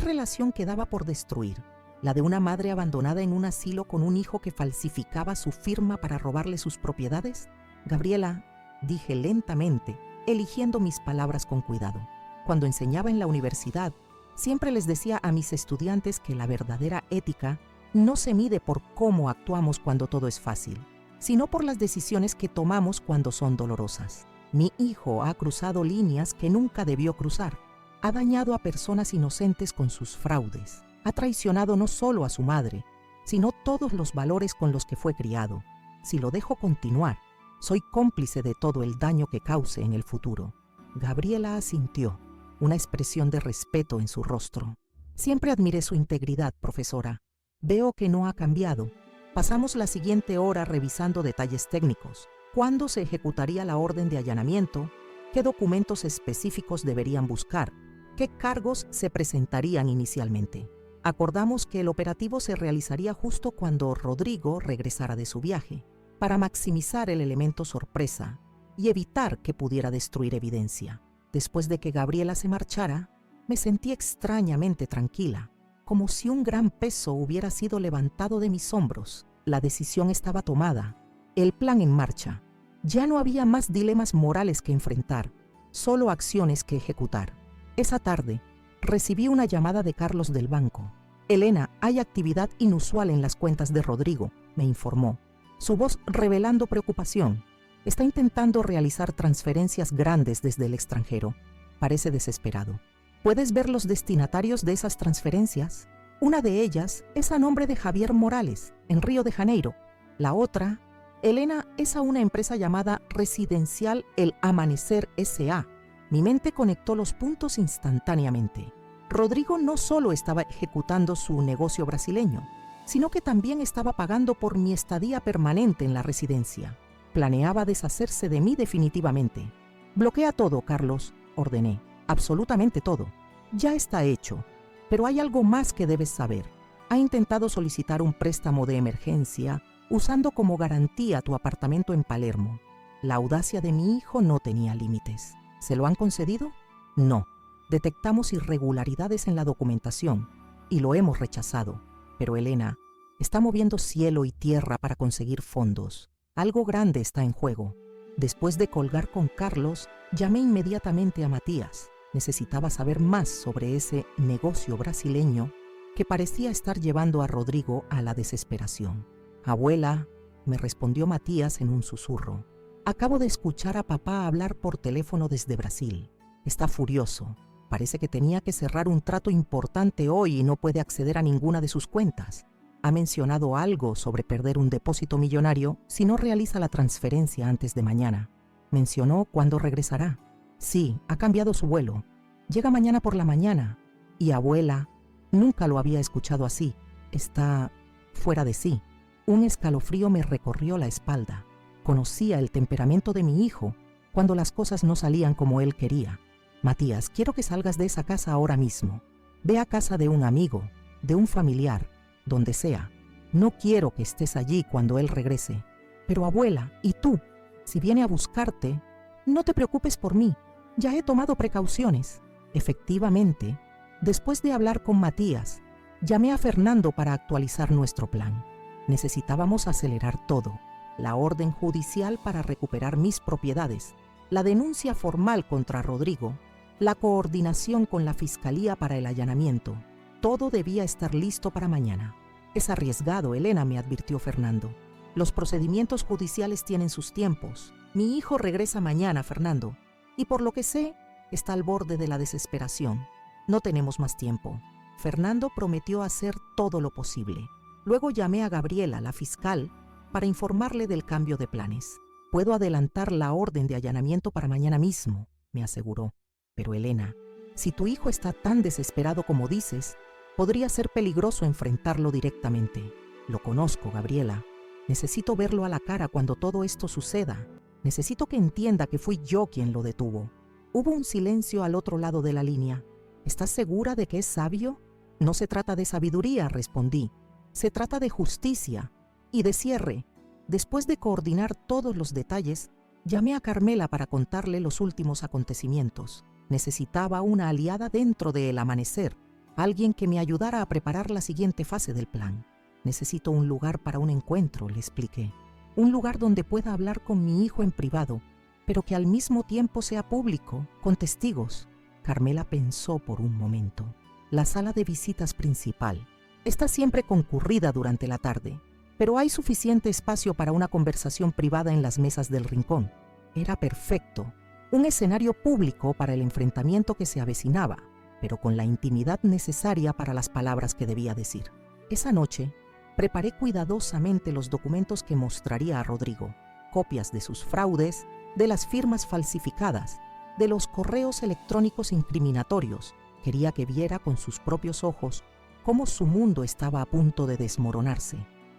relación quedaba por destruir? ¿La de una madre abandonada en un asilo con un hijo que falsificaba su firma para robarle sus propiedades? «Gabriela», dije lentamente, eligiendo mis palabras con cuidado. Cuando enseñaba en la universidad, siempre les decía a mis estudiantes que la verdadera ética no se mide por cómo actuamos cuando todo es fácil, sino por las decisiones que tomamos cuando son dolorosas. Mi hijo ha cruzado líneas que nunca debió cruzar. Ha dañado a personas inocentes con sus fraudes. Ha traicionado no solo a su madre, sino todos los valores con los que fue criado. Si lo dejo continuar, soy cómplice de todo el daño que cause en el futuro». Gabriela asintió, una expresión de respeto en su rostro. «Siempre admiré su integridad, profesora. Veo que no ha cambiado». Pasamos la siguiente hora revisando detalles técnicos: cuándo se ejecutaría la orden de allanamiento, qué documentos específicos deberían buscar, qué cargos se presentarían inicialmente. Acordamos que el operativo se realizaría justo cuando Rodrigo regresara de su viaje, para maximizar el elemento sorpresa y evitar que pudiera destruir evidencia. Después de que Gabriela se marchara, me sentí extrañamente tranquila, como si un gran peso hubiera sido levantado de mis hombros. La decisión estaba tomada, el plan en marcha. Ya no había más dilemas morales que enfrentar, solo acciones que ejecutar. Esa tarde, recibí una llamada de Carlos del banco. «Elena, hay actividad inusual en las cuentas de Rodrigo», me informó, su voz revelando preocupación. «Está intentando realizar transferencias grandes desde el extranjero. Parece desesperado. ¿Puedes ver los destinatarios de esas transferencias? Una de ellas es a nombre de Javier Morales, en Río de Janeiro. La otra, Elena, es a una empresa llamada Residencial El Amanecer S.A. Mi mente conectó los puntos instantáneamente. Rodrigo no solo estaba ejecutando su negocio brasileño, sino que también estaba pagando por mi estadía permanente en la residencia. Planeaba deshacerse de mí definitivamente. «Bloquea todo, Carlos», ordené. «Absolutamente todo. Ya está hecho. Pero hay algo más que debes saber. Ha intentado solicitar un préstamo de emergencia usando como garantía tu apartamento en Palermo. La audacia de mi hijo no tenía límites. ¿Se lo han concedido? No. Detectamos irregularidades en la documentación y lo hemos rechazado. Pero Elena está moviendo cielo y tierra para conseguir fondos. Algo grande está en juego». Después de colgar con Carlos, llamé inmediatamente a Matías. Necesitaba saber más sobre ese negocio brasileño que parecía estar llevando a Rodrigo a la desesperación. «Abuela», me respondió Matías en un susurro, «acabo de escuchar a papá hablar por teléfono desde Brasil. Está furioso. Parece que tenía que cerrar un trato importante hoy y no puede acceder a ninguna de sus cuentas. Ha mencionado algo sobre perder un depósito millonario si no realiza la transferencia antes de mañana. Mencionó cuándo regresará. Sí, ha cambiado su vuelo. Llega mañana por la mañana. Y abuela, nunca lo había escuchado así. Está fuera de sí». Un escalofrío me recorrió la espalda. Conocía el temperamento de mi hijo cuando las cosas no salían como él quería. «Matías, quiero que salgas de esa casa ahora mismo. Ve a casa de un amigo, de un familiar, donde sea. No quiero que estés allí cuando él regrese. Pero abuela, ¿y tú? Si viene a buscarte, no te preocupes por mí. Ya he tomado precauciones». Efectivamente, después de hablar con Matías, llamé a Fernando para actualizar nuestro plan. Necesitábamos acelerar todo: la orden judicial para recuperar mis propiedades, la denuncia formal contra Rodrigo, la coordinación con la fiscalía para el allanamiento. Todo debía estar listo para mañana. «Es arriesgado, Elena», me advirtió Fernando. «Los procedimientos judiciales tienen sus tiempos. Mi hijo regresa mañana, Fernando, y por lo que sé, está al borde de la desesperación. No tenemos más tiempo». Fernando prometió hacer todo lo posible. Luego llamé a Gabriela, la fiscal, para informarle del cambio de planes. «Puedo adelantar la orden de allanamiento para mañana mismo», me aseguró. «Pero Elena, si tu hijo está tan desesperado como dices, podría ser peligroso enfrentarlo directamente. Lo conozco, Gabriela. Necesito verlo a la cara cuando todo esto suceda. Necesito que entienda que fui yo quien lo detuvo». Hubo un silencio al otro lado de la línea. «¿Estás segura de que es sabio?» «No se trata de sabiduría», respondí. «Se trata de justicia y de cierre». Después de coordinar todos los detalles, llamé a Carmela para contarle los últimos acontecimientos. Necesitaba una aliada dentro de El Amanecer, alguien que me ayudara a preparar la siguiente fase del plan. «Necesito un lugar para un encuentro», le expliqué. «Un lugar donde pueda hablar con mi hijo en privado, pero que al mismo tiempo sea público, con testigos». Carmela pensó por un momento. «La sala de visitas principal. Está siempre concurrida durante la tarde, pero hay suficiente espacio para una conversación privada en las mesas del rincón». Era perfecto. Un escenario público para el enfrentamiento que se avecinaba, pero con la intimidad necesaria para las palabras que debía decir. Esa noche, preparé cuidadosamente los documentos que mostraría a Rodrigo: copias de sus fraudes, de las firmas falsificadas, de los correos electrónicos incriminatorios. Quería que viera con sus propios ojos cómo su mundo estaba a punto de desmoronarse.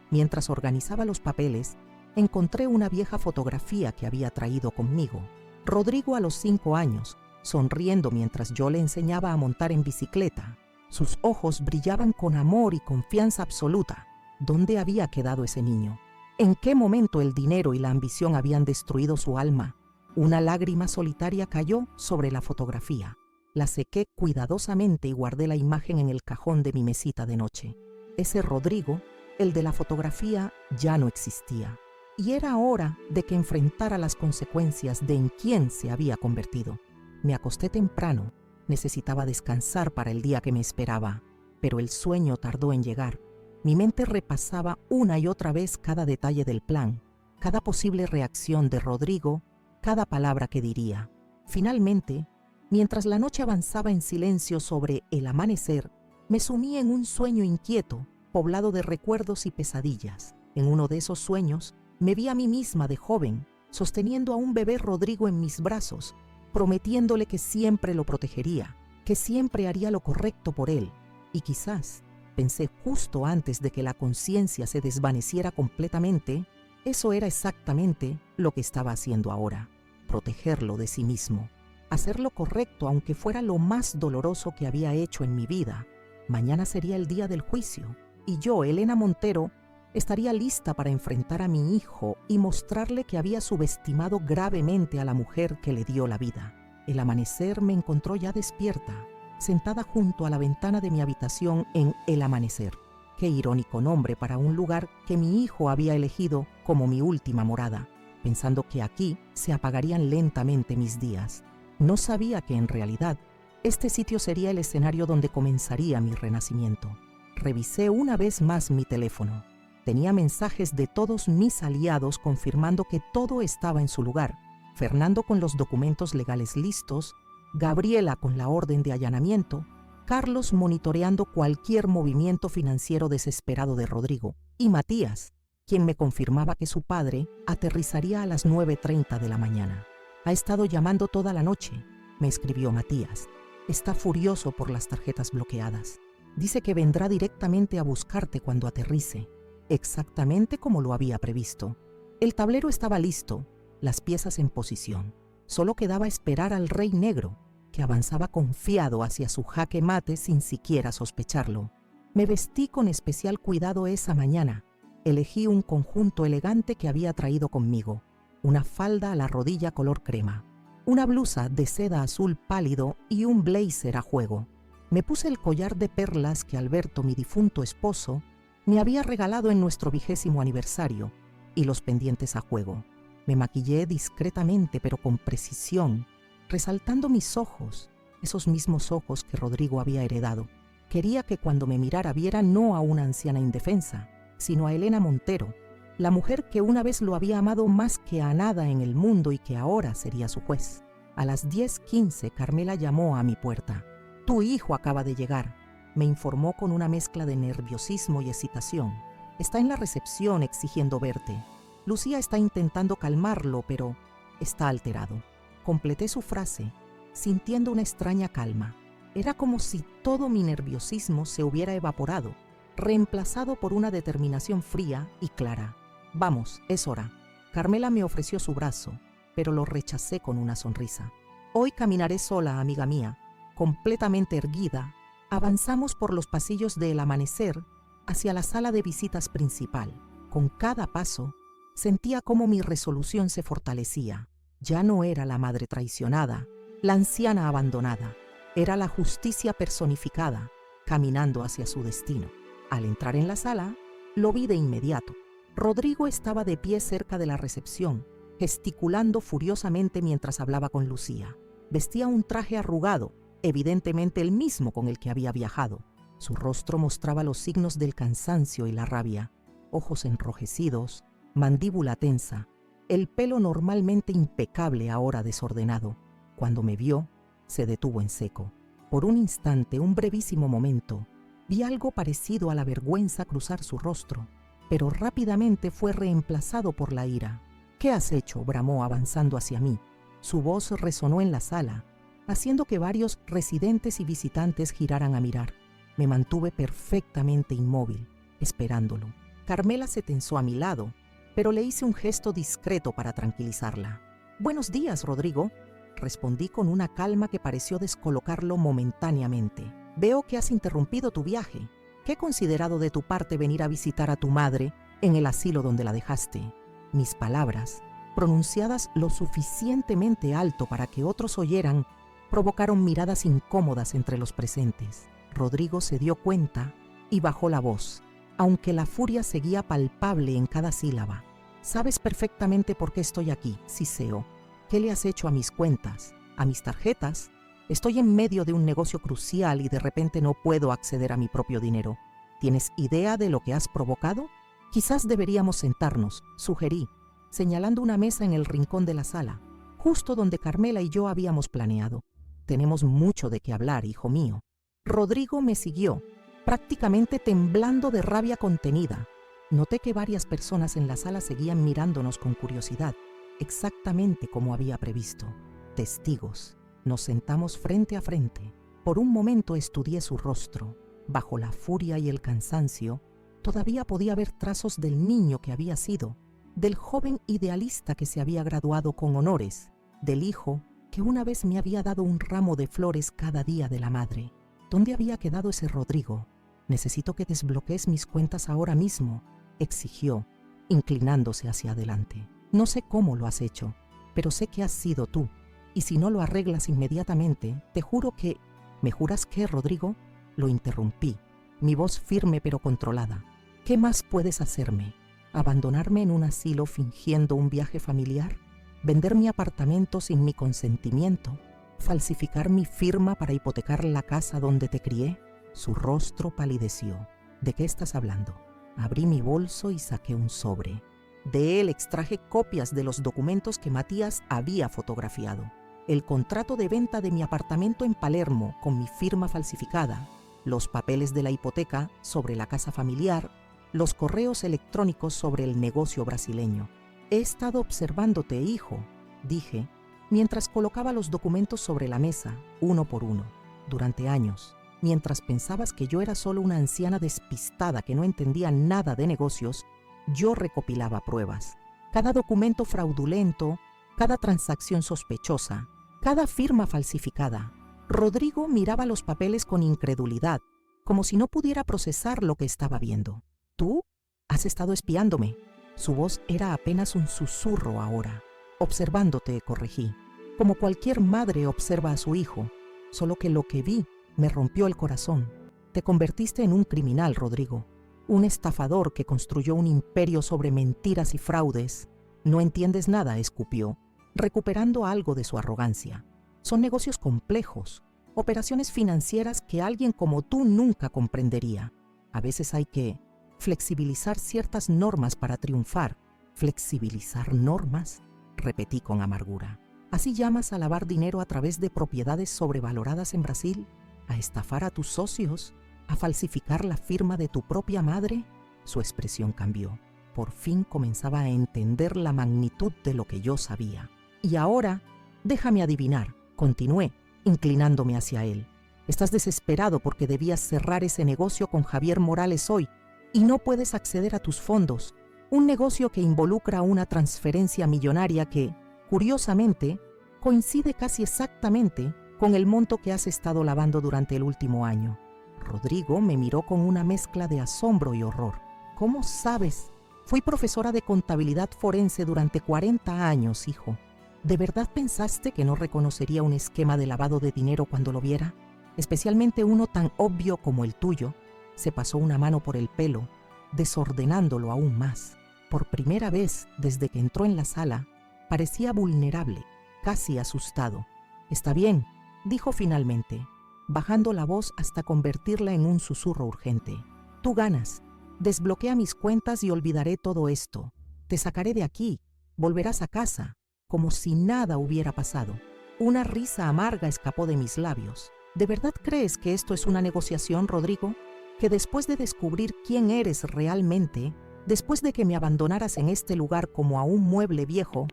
Mientras organizaba los papeles, encontré una vieja fotografía que había traído conmigo. Rodrigo a los 5 años, sonriendo mientras yo le enseñaba a montar en bicicleta. Sus ojos brillaban con amor y confianza absoluta. ¿Dónde había quedado ese niño? ¿En qué momento el dinero y la ambición habían destruido su alma? Una lágrima solitaria cayó sobre la fotografía. La sequé cuidadosamente y guardé la imagen en el cajón de mi mesita de noche. Ese Rodrigo, el de la fotografía, ya no existía. Y era hora de que enfrentara las consecuencias de en quién se había convertido. Me acosté temprano. Necesitaba descansar para el día que me esperaba, pero el sueño tardó en llegar. Mi mente repasaba una y otra vez cada detalle del plan, cada posible reacción de Rodrigo, cada palabra que diría. Finalmente, mientras la noche avanzaba en silencio sobre el amanecer, me sumí en un sueño inquieto, poblado de recuerdos y pesadillas. En uno de esos sueños, me vi a mí misma de joven, sosteniendo a un bebé Rodrigo en mis brazos, prometiéndole que siempre lo protegería, que siempre haría lo correcto por él. Y quizás, pensé justo antes de que la conciencia se desvaneciera completamente, eso era exactamente lo que estaba haciendo ahora, protegerlo de sí mismo, hacer lo correcto aunque fuera lo más doloroso que había hecho en mi vida. Mañana sería el día del juicio, y yo, Elena Montero, estaría lista para enfrentar a mi hijo y mostrarle que había subestimado gravemente a la mujer que le dio la vida. El amanecer me encontró ya despierta, sentada junto a la ventana de mi habitación en El Amanecer. Qué irónico nombre para un lugar que mi hijo había elegido como mi última morada, pensando que aquí se apagarían lentamente mis días. No sabía que en realidad este sitio sería el escenario donde comenzaría mi renacimiento. Revisé una vez más mi teléfono. Tenía mensajes de todos mis aliados confirmando que todo estaba en su lugar. Fernando con los documentos legales listos, Gabriela con la orden de allanamiento, Carlos monitoreando cualquier movimiento financiero desesperado de Rodrigo, y Matías, quien me confirmaba que su padre aterrizaría a las 9:30 de la mañana. Ha estado llamando toda la noche, me escribió Matías. Está furioso por las tarjetas bloqueadas. Dice que vendrá directamente a buscarte cuando aterrice. Exactamente como lo había previsto. El tablero estaba listo, las piezas en posición. Solo quedaba esperar al Rey Negro, que avanzaba confiado hacia su jaque mate sin siquiera sospecharlo. Me vestí con especial cuidado esa mañana. Elegí un conjunto elegante que había traído conmigo, una falda a la rodilla color crema, una blusa de seda azul pálido y un blazer a juego. Me puse el collar de perlas que Alberto, mi difunto esposo, me había regalado en nuestro 20º aniversario, y los pendientes a juego. Me maquillé discretamente pero con precisión, resaltando mis ojos, esos mismos ojos que Rodrigo había heredado. Quería que cuando me mirara viera no a una anciana indefensa, sino a Elena Montero, la mujer que una vez lo había amado más que a nada en el mundo y que ahora sería su juez. A las 10:15 Carmela llamó a mi puerta. «Tu hijo acaba de llegar», me informó con una mezcla de nerviosismo y excitación. «Está en la recepción exigiendo verte. Lucía está intentando calmarlo, pero está alterado». Completé su frase, sintiendo una extraña calma. Era como si todo mi nerviosismo se hubiera evaporado, reemplazado por una determinación fría y clara. «Vamos, es hora». Carmela me ofreció su brazo, pero lo rechacé con una sonrisa. «Hoy caminaré sola, amiga mía». Completamente erguida, avanzamos por los pasillos del Amanecer hacia la sala de visitas principal. Con cada paso, sentía cómo mi resolución se fortalecía. Ya no era la madre traicionada, la anciana abandonada. Era la justicia personificada, caminando hacia su destino. Al entrar en la sala, lo vi de inmediato. Rodrigo estaba de pie cerca de la recepción, gesticulando furiosamente mientras hablaba con Lucía. Vestía un traje arrugado, evidentemente el mismo con el que había viajado. Su rostro mostraba los signos del cansancio y la rabia, ojos enrojecidos, mandíbula tensa, el pelo normalmente impecable ahora desordenado. Cuando me vio, se detuvo en seco. Por un instante, un brevísimo momento, vi algo parecido a la vergüenza cruzar su rostro, pero rápidamente fue reemplazado por la ira. «¿Qué has hecho?», bramó avanzando hacia mí. Su voz resonó en la sala, haciendo que varios residentes y visitantes giraran a mirar. Me mantuve perfectamente inmóvil, esperándolo. Carmela se tensó a mi lado, pero le hice un gesto discreto para tranquilizarla. Buenos días, Rodrigo, respondí con una calma que pareció descolocarlo momentáneamente. Veo que has interrumpido tu viaje. ¿Qué considerado de tu parte venir a visitar a tu madre en el asilo donde la dejaste? Mis palabras, pronunciadas lo suficientemente alto para que otros oyeran, provocaron miradas incómodas entre los presentes. Rodrigo se dio cuenta y bajó la voz, aunque la furia seguía palpable en cada sílaba. Sabes perfectamente por qué estoy aquí, Siseo. ¿Qué le has hecho a mis cuentas, a mis tarjetas? Estoy en medio de un negocio crucial y de repente no puedo acceder a mi propio dinero. ¿Tienes idea de lo que has provocado? Quizás deberíamos sentarnos, sugerí, señalando una mesa en el rincón de la sala, justo donde Carmela y yo habíamos planeado. Tenemos mucho de qué hablar, hijo mío. Rodrigo me siguió, prácticamente temblando de rabia contenida. Noté que varias personas en la sala seguían mirándonos con curiosidad, exactamente como había previsto. Testigos. Nos sentamos frente a frente. Por un momento estudié su rostro. Bajo la furia y el cansancio, todavía podía ver trazos del niño que había sido, del joven idealista que se había graduado con honores, del hijo que una vez me había dado un ramo de flores cada día de la madre. ¿Dónde había quedado ese Rodrigo? Necesito que desbloquees mis cuentas ahora mismo, exigió, inclinándose hacia adelante. No sé cómo lo has hecho, pero sé que has sido tú. Y si no lo arreglas inmediatamente, te juro que... ¿Me juras qué, Rodrigo? Lo interrumpí, mi voz firme pero controlada. ¿Qué más puedes hacerme? ¿Abandonarme en un asilo fingiendo un viaje familiar? ¿Vender mi apartamento sin mi consentimiento? ¿Falsificar mi firma para hipotecar la casa donde te crié? Su rostro palideció. ¿De qué estás hablando? Abrí mi bolso y saqué un sobre. De él extraje copias de los documentos que Matías había fotografiado. El contrato de venta de mi apartamento en Palermo con mi firma falsificada, los papeles de la hipoteca sobre la casa familiar, los correos electrónicos sobre el negocio brasileño. He estado observándote, hijo, dije, mientras colocaba los documentos sobre la mesa, uno por uno, durante años. Mientras pensabas que yo era solo una anciana despistada que no entendía nada de negocios, yo recopilaba pruebas. Cada documento fraudulento, cada transacción sospechosa, cada firma falsificada. Rodrigo miraba los papeles con incredulidad, como si no pudiera procesar lo que estaba viendo. ¿Tú? Has estado espiándome. Su voz era apenas un susurro ahora. Observándote, corregí. Como cualquier madre observa a su hijo, solo que lo que vi me rompió el corazón. Te convertiste en un criminal, Rodrigo. Un estafador que construyó un imperio sobre mentiras y fraudes. No entiendes nada, escupió, recuperando algo de su arrogancia. Son negocios complejos, operaciones financieras que alguien como tú nunca comprendería. A veces hay que flexibilizar ciertas normas para triunfar. ¿Flexibilizar normas?, repetí con amargura. ¿Así llamas a lavar dinero a través de propiedades sobrevaloradas en Brasil? ¿A estafar a tus socios? ¿A falsificar la firma de tu propia madre? Su expresión cambió. Por fin comenzaba a entender la magnitud de lo que yo sabía. Y ahora, déjame adivinar, continué, inclinándome hacia él. Estás desesperado porque debías cerrar ese negocio con Javier Morales hoy y no puedes acceder a tus fondos. Un negocio que involucra una transferencia millonaria que, curiosamente, coincide casi exactamente con el monto que has estado lavando durante el último año. Rodrigo me miró con una mezcla de asombro y horror. ¿Cómo sabes? Fui profesora de contabilidad forense durante 40 años, hijo. ¿De verdad pensaste que no reconocería un esquema de lavado de dinero cuando lo viera? Especialmente uno tan obvio como el tuyo. Se pasó una mano por el pelo, desordenándolo aún más. Por primera vez desde que entró en la sala, parecía vulnerable, casi asustado. Está bien, dijo finalmente, bajando la voz hasta convertirla en un susurro urgente. Tú ganas. Desbloquea mis cuentas y olvidaré todo esto. Te sacaré de aquí. Volverás a casa, como si nada hubiera pasado. Una risa amarga escapó de mis labios. ¿De verdad crees que esto es una negociación, Rodrigo? ¿Que después de descubrir quién eres realmente, después de que me abandonaras en este lugar como a un mueble viejo,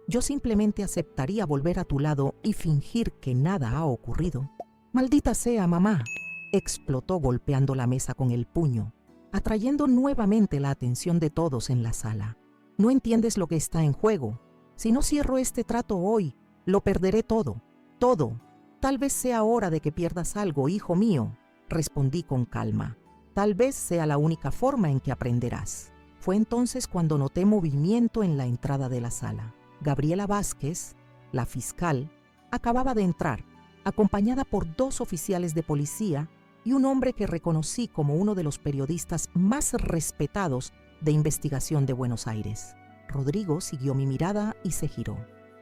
yo simplemente aceptaría volver a tu lado y fingir que nada ha ocurrido? «Maldita sea, mamá», explotó golpeando la mesa con el puño, atrayendo nuevamente la atención de todos en la sala. «No entiendes lo que está en juego. Si no cierro este trato hoy, lo perderé todo, todo. Tal vez sea hora de que pierdas algo, hijo mío, respondí con calma. Tal vez sea la única forma en que aprenderás. Fue entonces cuando noté movimiento en la entrada de la sala. Gabriela Vázquez, la fiscal, acababa de entrar, acompañada por 2 oficiales de policía y un hombre que reconocí como uno de los periodistas más respetados de investigación de Buenos Aires. Rodrigo siguió mi mirada y se giró.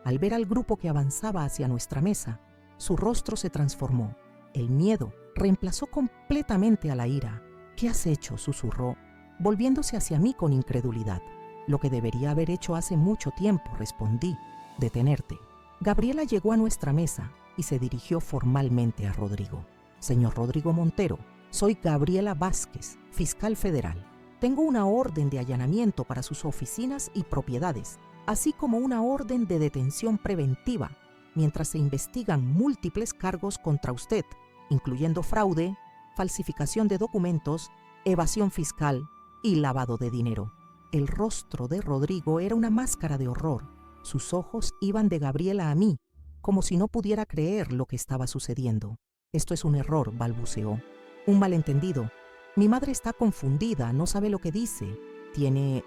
Al ver al grupo que avanzaba hacia nuestra mesa, su rostro se transformó. El miedo reemplazó completamente a la ira. «¿Qué has hecho?», susurró, volviéndose hacia mí con incredulidad. «Lo que debería haber hecho hace mucho tiempo», respondí. «Detenerte». Gabriela llegó a nuestra mesa y se dirigió formalmente a Rodrigo. «Señor Rodrigo Montero, soy Gabriela Vázquez, fiscal federal. Tengo una orden de allanamiento para sus oficinas y propiedades, así como una orden de detención preventiva, mientras se investigan múltiples cargos contra usted, incluyendo fraude, falsificación de documentos, evasión fiscal y lavado de dinero». El rostro de Rodrigo era una máscara de horror. Sus ojos iban de Gabriela a mí, como si no pudiera creer lo que estaba sucediendo. «Esto es un error», balbuceó. «Un malentendido. Mi madre está confundida, no sabe lo que dice. Tiene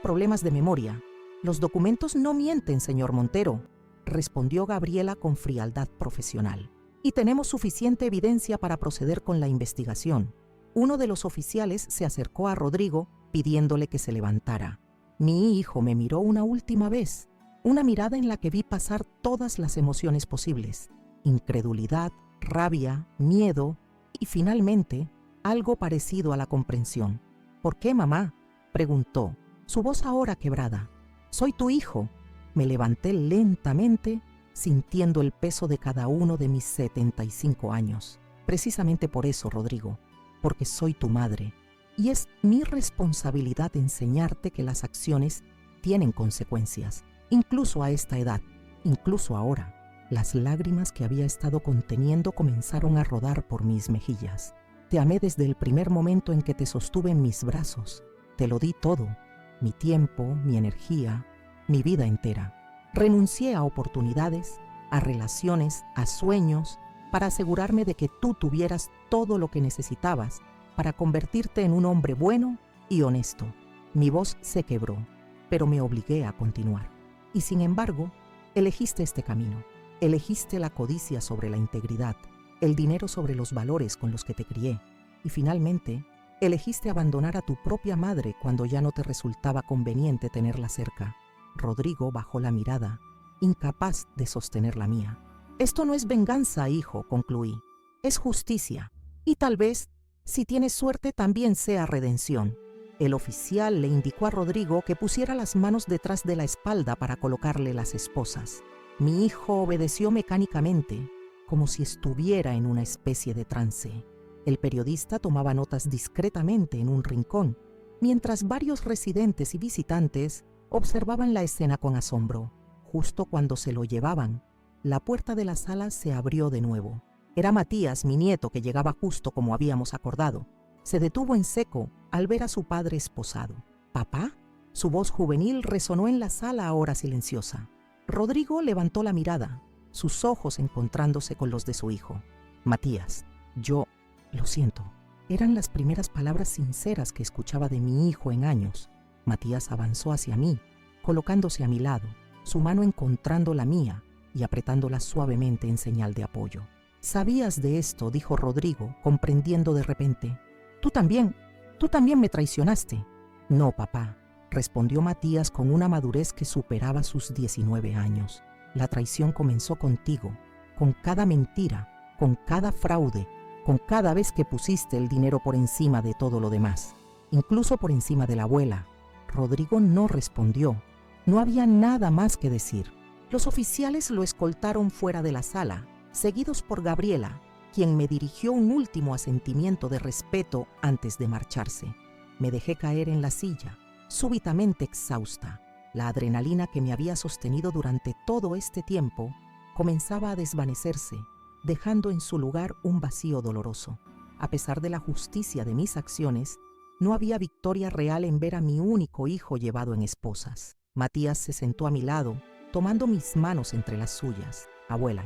problemas de memoria. Los documentos no mienten, señor Montero», respondió Gabriela con frialdad profesional. «Y tenemos suficiente evidencia para proceder con la investigación». Uno de los oficiales se acercó a Rodrigo pidiéndole que se levantara. Mi hijo me miró una última vez, una mirada en la que vi pasar todas las emociones posibles: incredulidad, rabia, miedo y finalmente algo parecido a la comprensión. «¿Por qué, mamá?», preguntó, su voz ahora quebrada. «Soy tu hijo». Me levanté lentamente, sintiendo el peso de cada uno de mis 75 años. «Precisamente por eso, Rodrigo, porque soy tu madre, y es mi responsabilidad enseñarte que las acciones tienen consecuencias, incluso a esta edad, incluso ahora». Las lágrimas que había estado conteniendo comenzaron a rodar por mis mejillas. «Te amé desde el primer momento en que te sostuve en mis brazos. Te lo di todo, mi tiempo, mi energía, mi vida entera. Renuncié a oportunidades, a relaciones, a sueños, para asegurarme de que tú tuvieras todo lo que necesitabas para convertirte en un hombre bueno y honesto». Mi voz se quebró, pero me obligué a continuar. «Y sin embargo, elegiste este camino. Elegiste la codicia sobre la integridad, el dinero sobre los valores con los que te crié, y finalmente elegiste abandonar a tu propia madre cuando ya no te resultaba conveniente tenerla cerca». Rodrigo bajó la mirada, incapaz de sostener la mía. «Esto no es venganza, hijo», concluí. «Es justicia, y tal vez, si tienes suerte, también sea redención». El oficial le indicó a Rodrigo que pusiera las manos detrás de la espalda para colocarle las esposas. Mi hijo obedeció mecánicamente, como si estuviera en una especie de trance. El periodista tomaba notas discretamente en un rincón, mientras varios residentes y visitantes observaban la escena con asombro. Justo cuando se lo llevaban, la puerta de la sala se abrió de nuevo. Era Matías, mi nieto, que llegaba justo como habíamos acordado. Se detuvo en seco al ver a su padre esposado. «¿Papá?». Su voz juvenil resonó en la sala ahora silenciosa. Rodrigo levantó la mirada, sus ojos encontrándose con los de su hijo. «Matías, yo lo siento». Eran las primeras palabras sinceras que escuchaba de mi hijo en años. Matías avanzó hacia mí, colocándose a mi lado, su mano encontrando la mía y apretándola suavemente en señal de apoyo. «¿Sabías de esto?», dijo Rodrigo, comprendiendo de repente. Tú también me traicionaste». «No, papá», respondió Matías con una madurez que superaba sus 19 años. «La traición comenzó contigo, con cada mentira, con cada fraude, con cada vez que pusiste el dinero por encima de todo lo demás, incluso por encima de la abuela». Rodrigo no respondió. No había nada más que decir. Los oficiales lo escoltaron fuera de la sala, seguidos por Gabriela, quien me dirigió un último asentimiento de respeto antes de marcharse. Me dejé caer en la silla, súbitamente exhausta. La adrenalina que me había sostenido durante todo este tiempo comenzaba a desvanecerse, dejando en su lugar un vacío doloroso. A pesar de la justicia de mis acciones, no había victoria real en ver a mi único hijo llevado en esposas. Matías se sentó a mi lado tomando mis manos entre las suyas. Abuela,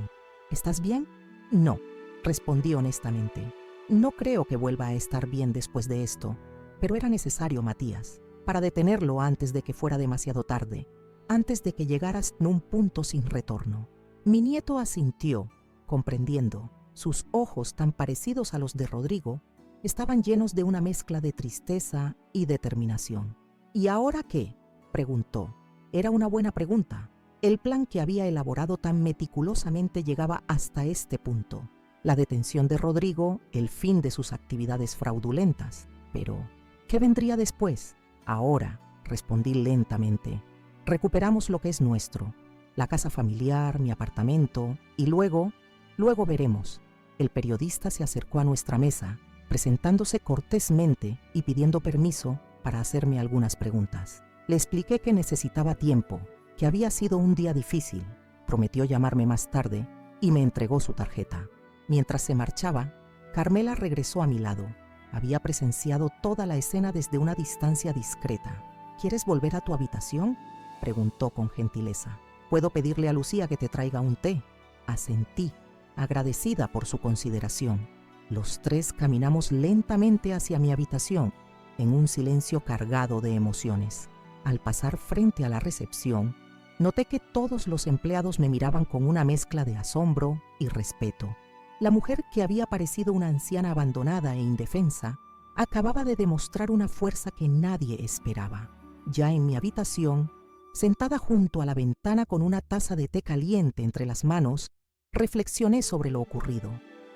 ¿estás bien? No, respondí honestamente. No creo que vuelva a estar bien después de esto, pero era necesario, Matías, para detenerlo antes de que fuera demasiado tarde, antes de que llegaras a un punto sin retorno. Mi nieto asintió, comprendiendo. Sus ojos, tan parecidos a los de Rodrigo, estaban llenos de una mezcla de tristeza y determinación. ¿Y ahora qué?, preguntó. Era una buena pregunta. El plan que había elaborado tan meticulosamente llegaba hasta este punto. La detención de Rodrigo, el fin de sus actividades fraudulentas. Pero, ¿qué vendría después? Ahora, respondí lentamente, recuperamos lo que es nuestro, la casa familiar, mi apartamento, y luego veremos. El periodista se acercó a nuestra mesa, presentándose cortésmente y pidiendo permiso para hacerme algunas preguntas. Le expliqué que necesitaba tiempo, que había sido un día difícil. Prometió llamarme más tarde y me entregó su tarjeta. Mientras se marchaba, Carmela regresó a mi lado. Había presenciado toda la escena desde una distancia discreta. ¿Quieres volver a tu habitación?, preguntó con gentileza. ¿Puedo pedirle a Lucía que te traiga un té? Asentí, agradecida por su consideración. Los tres caminamos lentamente hacia mi habitación, en un silencio cargado de emociones. Al pasar frente a la recepción, noté que todos los empleados me miraban con una mezcla de asombro y respeto. La mujer, que había parecido una anciana abandonada e indefensa, acababa de demostrar una fuerza que nadie esperaba. Ya en mi habitación, sentada junto a la ventana con una taza de té caliente entre las manos, reflexioné sobre lo ocurrido.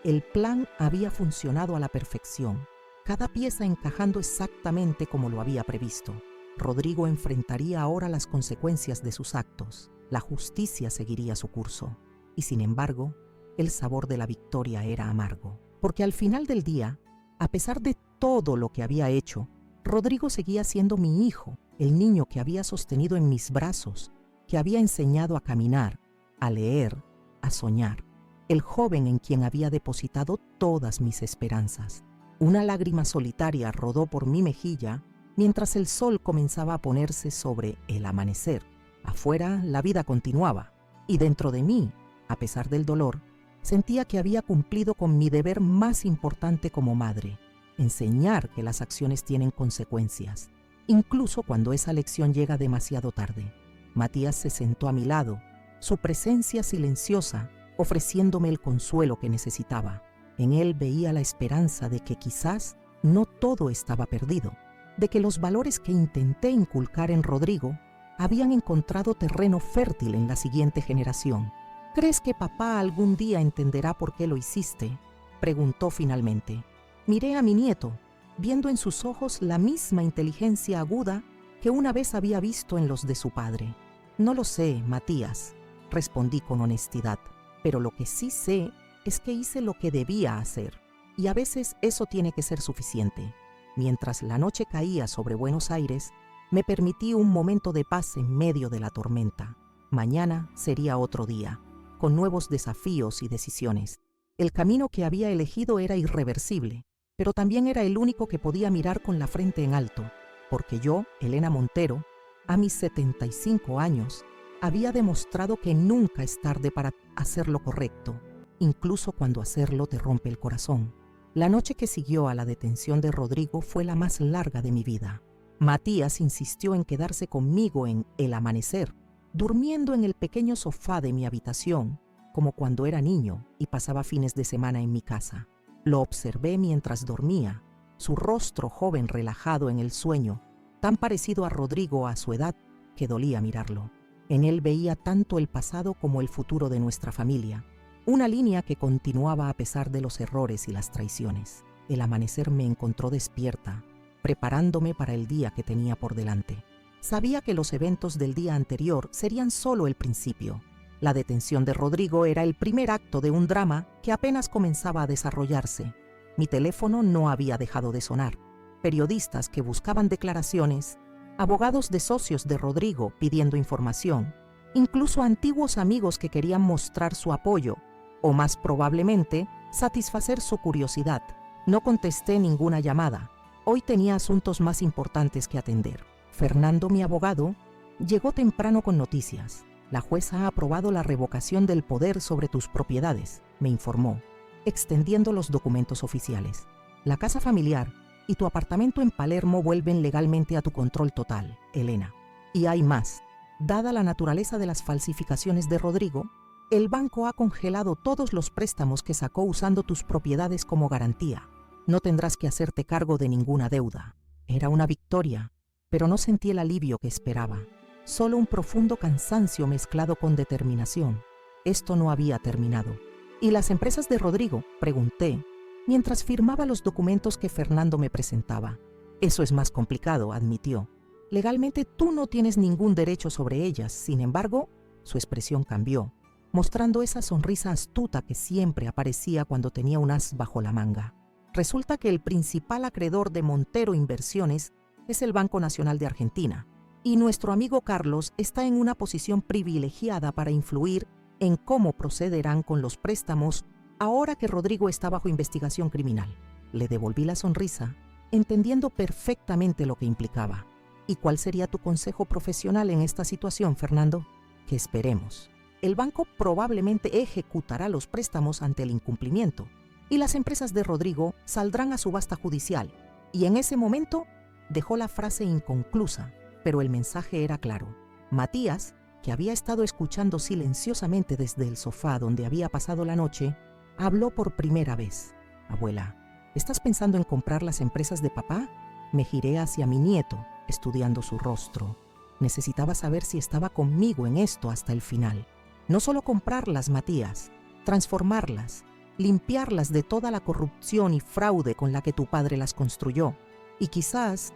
El plan había funcionado a la perfección, cada pieza encajando exactamente como lo había previsto. Rodrigo enfrentaría ahora las consecuencias de sus actos. La justicia seguiría su curso. Y sin embargo, el sabor de la victoria era amargo. Porque al final del día, a pesar de todo lo que había hecho, Rodrigo seguía siendo mi hijo, el niño que había sostenido en mis brazos, que había enseñado a caminar, a leer, a soñar, el joven en quien había depositado todas mis esperanzas. Una lágrima solitaria rodó por mi mejilla mientras el sol comenzaba a ponerse sobre el amanecer. Afuera la vida continuaba, y dentro de mí, a pesar del dolor, sentía que había cumplido con mi deber más importante como madre: enseñar que las acciones tienen consecuencias, incluso cuando esa lección llega demasiado tarde. Matías se sentó a mi lado, su presencia silenciosa, ofreciéndome el consuelo que necesitaba. En él veía la esperanza de que quizás no todo estaba perdido, de que los valores que intenté inculcar en Rodrigo habían encontrado terreno fértil en la siguiente generación. ¿Crees que papá algún día entenderá por qué lo hiciste?, preguntó finalmente. Miré a mi nieto, viendo en sus ojos la misma inteligencia aguda que una vez había visto en los de su padre. No lo sé, Matías, respondí con honestidad, pero lo que sí sé es que hice lo que debía hacer, y a veces eso tiene que ser suficiente. Mientras la noche caía sobre Buenos Aires, me permití un momento de paz en medio de la tormenta. Mañana sería otro día, con nuevos desafíos y decisiones. El camino que había elegido era irreversible, pero también era el único que podía mirar con la frente en alto, porque yo, Elena Montero, a mis 75 años, había demostrado que nunca es tarde para hacer lo correcto, incluso cuando hacerlo te rompe el corazón. La noche que siguió a la detención de Rodrigo fue la más larga de mi vida. Matías insistió en quedarse conmigo en el amanecer, durmiendo en el pequeño sofá de mi habitación, como cuando era niño y pasaba fines de semana en mi casa. Lo observé mientras dormía, su rostro joven relajado en el sueño, tan parecido a Rodrigo a su edad que dolía mirarlo. En él veía tanto el pasado como el futuro de nuestra familia, una línea que continuaba a pesar de los errores y las traiciones. El amanecer me encontró despierta, preparándome para el día que tenía por delante. Sabía que los eventos del día anterior serían solo el principio. La detención de Rodrigo era el primer acto de un drama que apenas comenzaba a desarrollarse. Mi teléfono no había dejado de sonar. Periodistas que buscaban declaraciones, abogados de socios de Rodrigo pidiendo información, incluso antiguos amigos que querían mostrar su apoyo, o más probablemente, satisfacer su curiosidad. No contesté ninguna llamada. Hoy tenía asuntos más importantes que atender. Fernando, mi abogado, llegó temprano con noticias. La jueza ha aprobado la revocación del poder sobre tus propiedades, me informó, extendiendo los documentos oficiales. La casa familiar y tu apartamento en Palermo vuelven legalmente a tu control total, Elena. Y hay más. Dada la naturaleza de las falsificaciones de Rodrigo, el banco ha congelado todos los préstamos que sacó usando tus propiedades como garantía. No tendrás que hacerte cargo de ninguna deuda. Era una victoria, pero no sentí el alivio que esperaba. Solo un profundo cansancio mezclado con determinación. Esto no había terminado. ¿Y las empresas de Rodrigo?, pregunté, mientras firmaba los documentos que Fernando me presentaba. Eso es más complicado, admitió. Legalmente tú no tienes ningún derecho sobre ellas. Sin embargo, su expresión cambió, mostrando esa sonrisa astuta que siempre aparecía cuando tenía un as bajo la manga. Resulta que el principal acreedor de Montero Inversiones es el Banco Nacional de Argentina, y nuestro amigo Carlos está en una posición privilegiada para influir en cómo procederán con los préstamos ahora que Rodrigo está bajo investigación criminal. Le devolví la sonrisa, entendiendo perfectamente lo que implicaba. ¿Y cuál sería tu consejo profesional en esta situación, Fernando? Que esperemos. El banco probablemente ejecutará los préstamos ante el incumplimiento, y las empresas de Rodrigo saldrán a subasta judicial. Y en ese momento dejó la frase inconclusa, pero el mensaje era claro. Matías, que había estado escuchando silenciosamente desde el sofá donde había pasado la noche, habló por primera vez. Abuela, ¿estás pensando en comprar las empresas de papá? Me giré hacia mi nieto, estudiando su rostro. Necesitaba saber si estaba conmigo en esto hasta el final. No solo comprarlas, Matías, transformarlas, limpiarlas de toda la corrupción y fraude con la que tu padre las construyó. Y quizás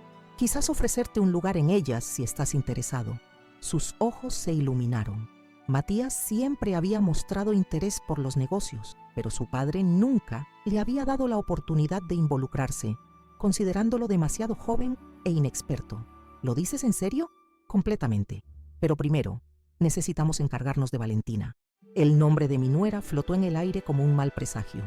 ofrecerte un lugar en ellas si estás interesado. Sus ojos se iluminaron. Matías siempre había mostrado interés por los negocios, pero su padre nunca le había dado la oportunidad de involucrarse, considerándolo demasiado joven e inexperto. ¿Lo dices en serio? Completamente. Pero primero, necesitamos encargarnos de Valentina. El nombre de mi nuera flotó en el aire como un mal presagio.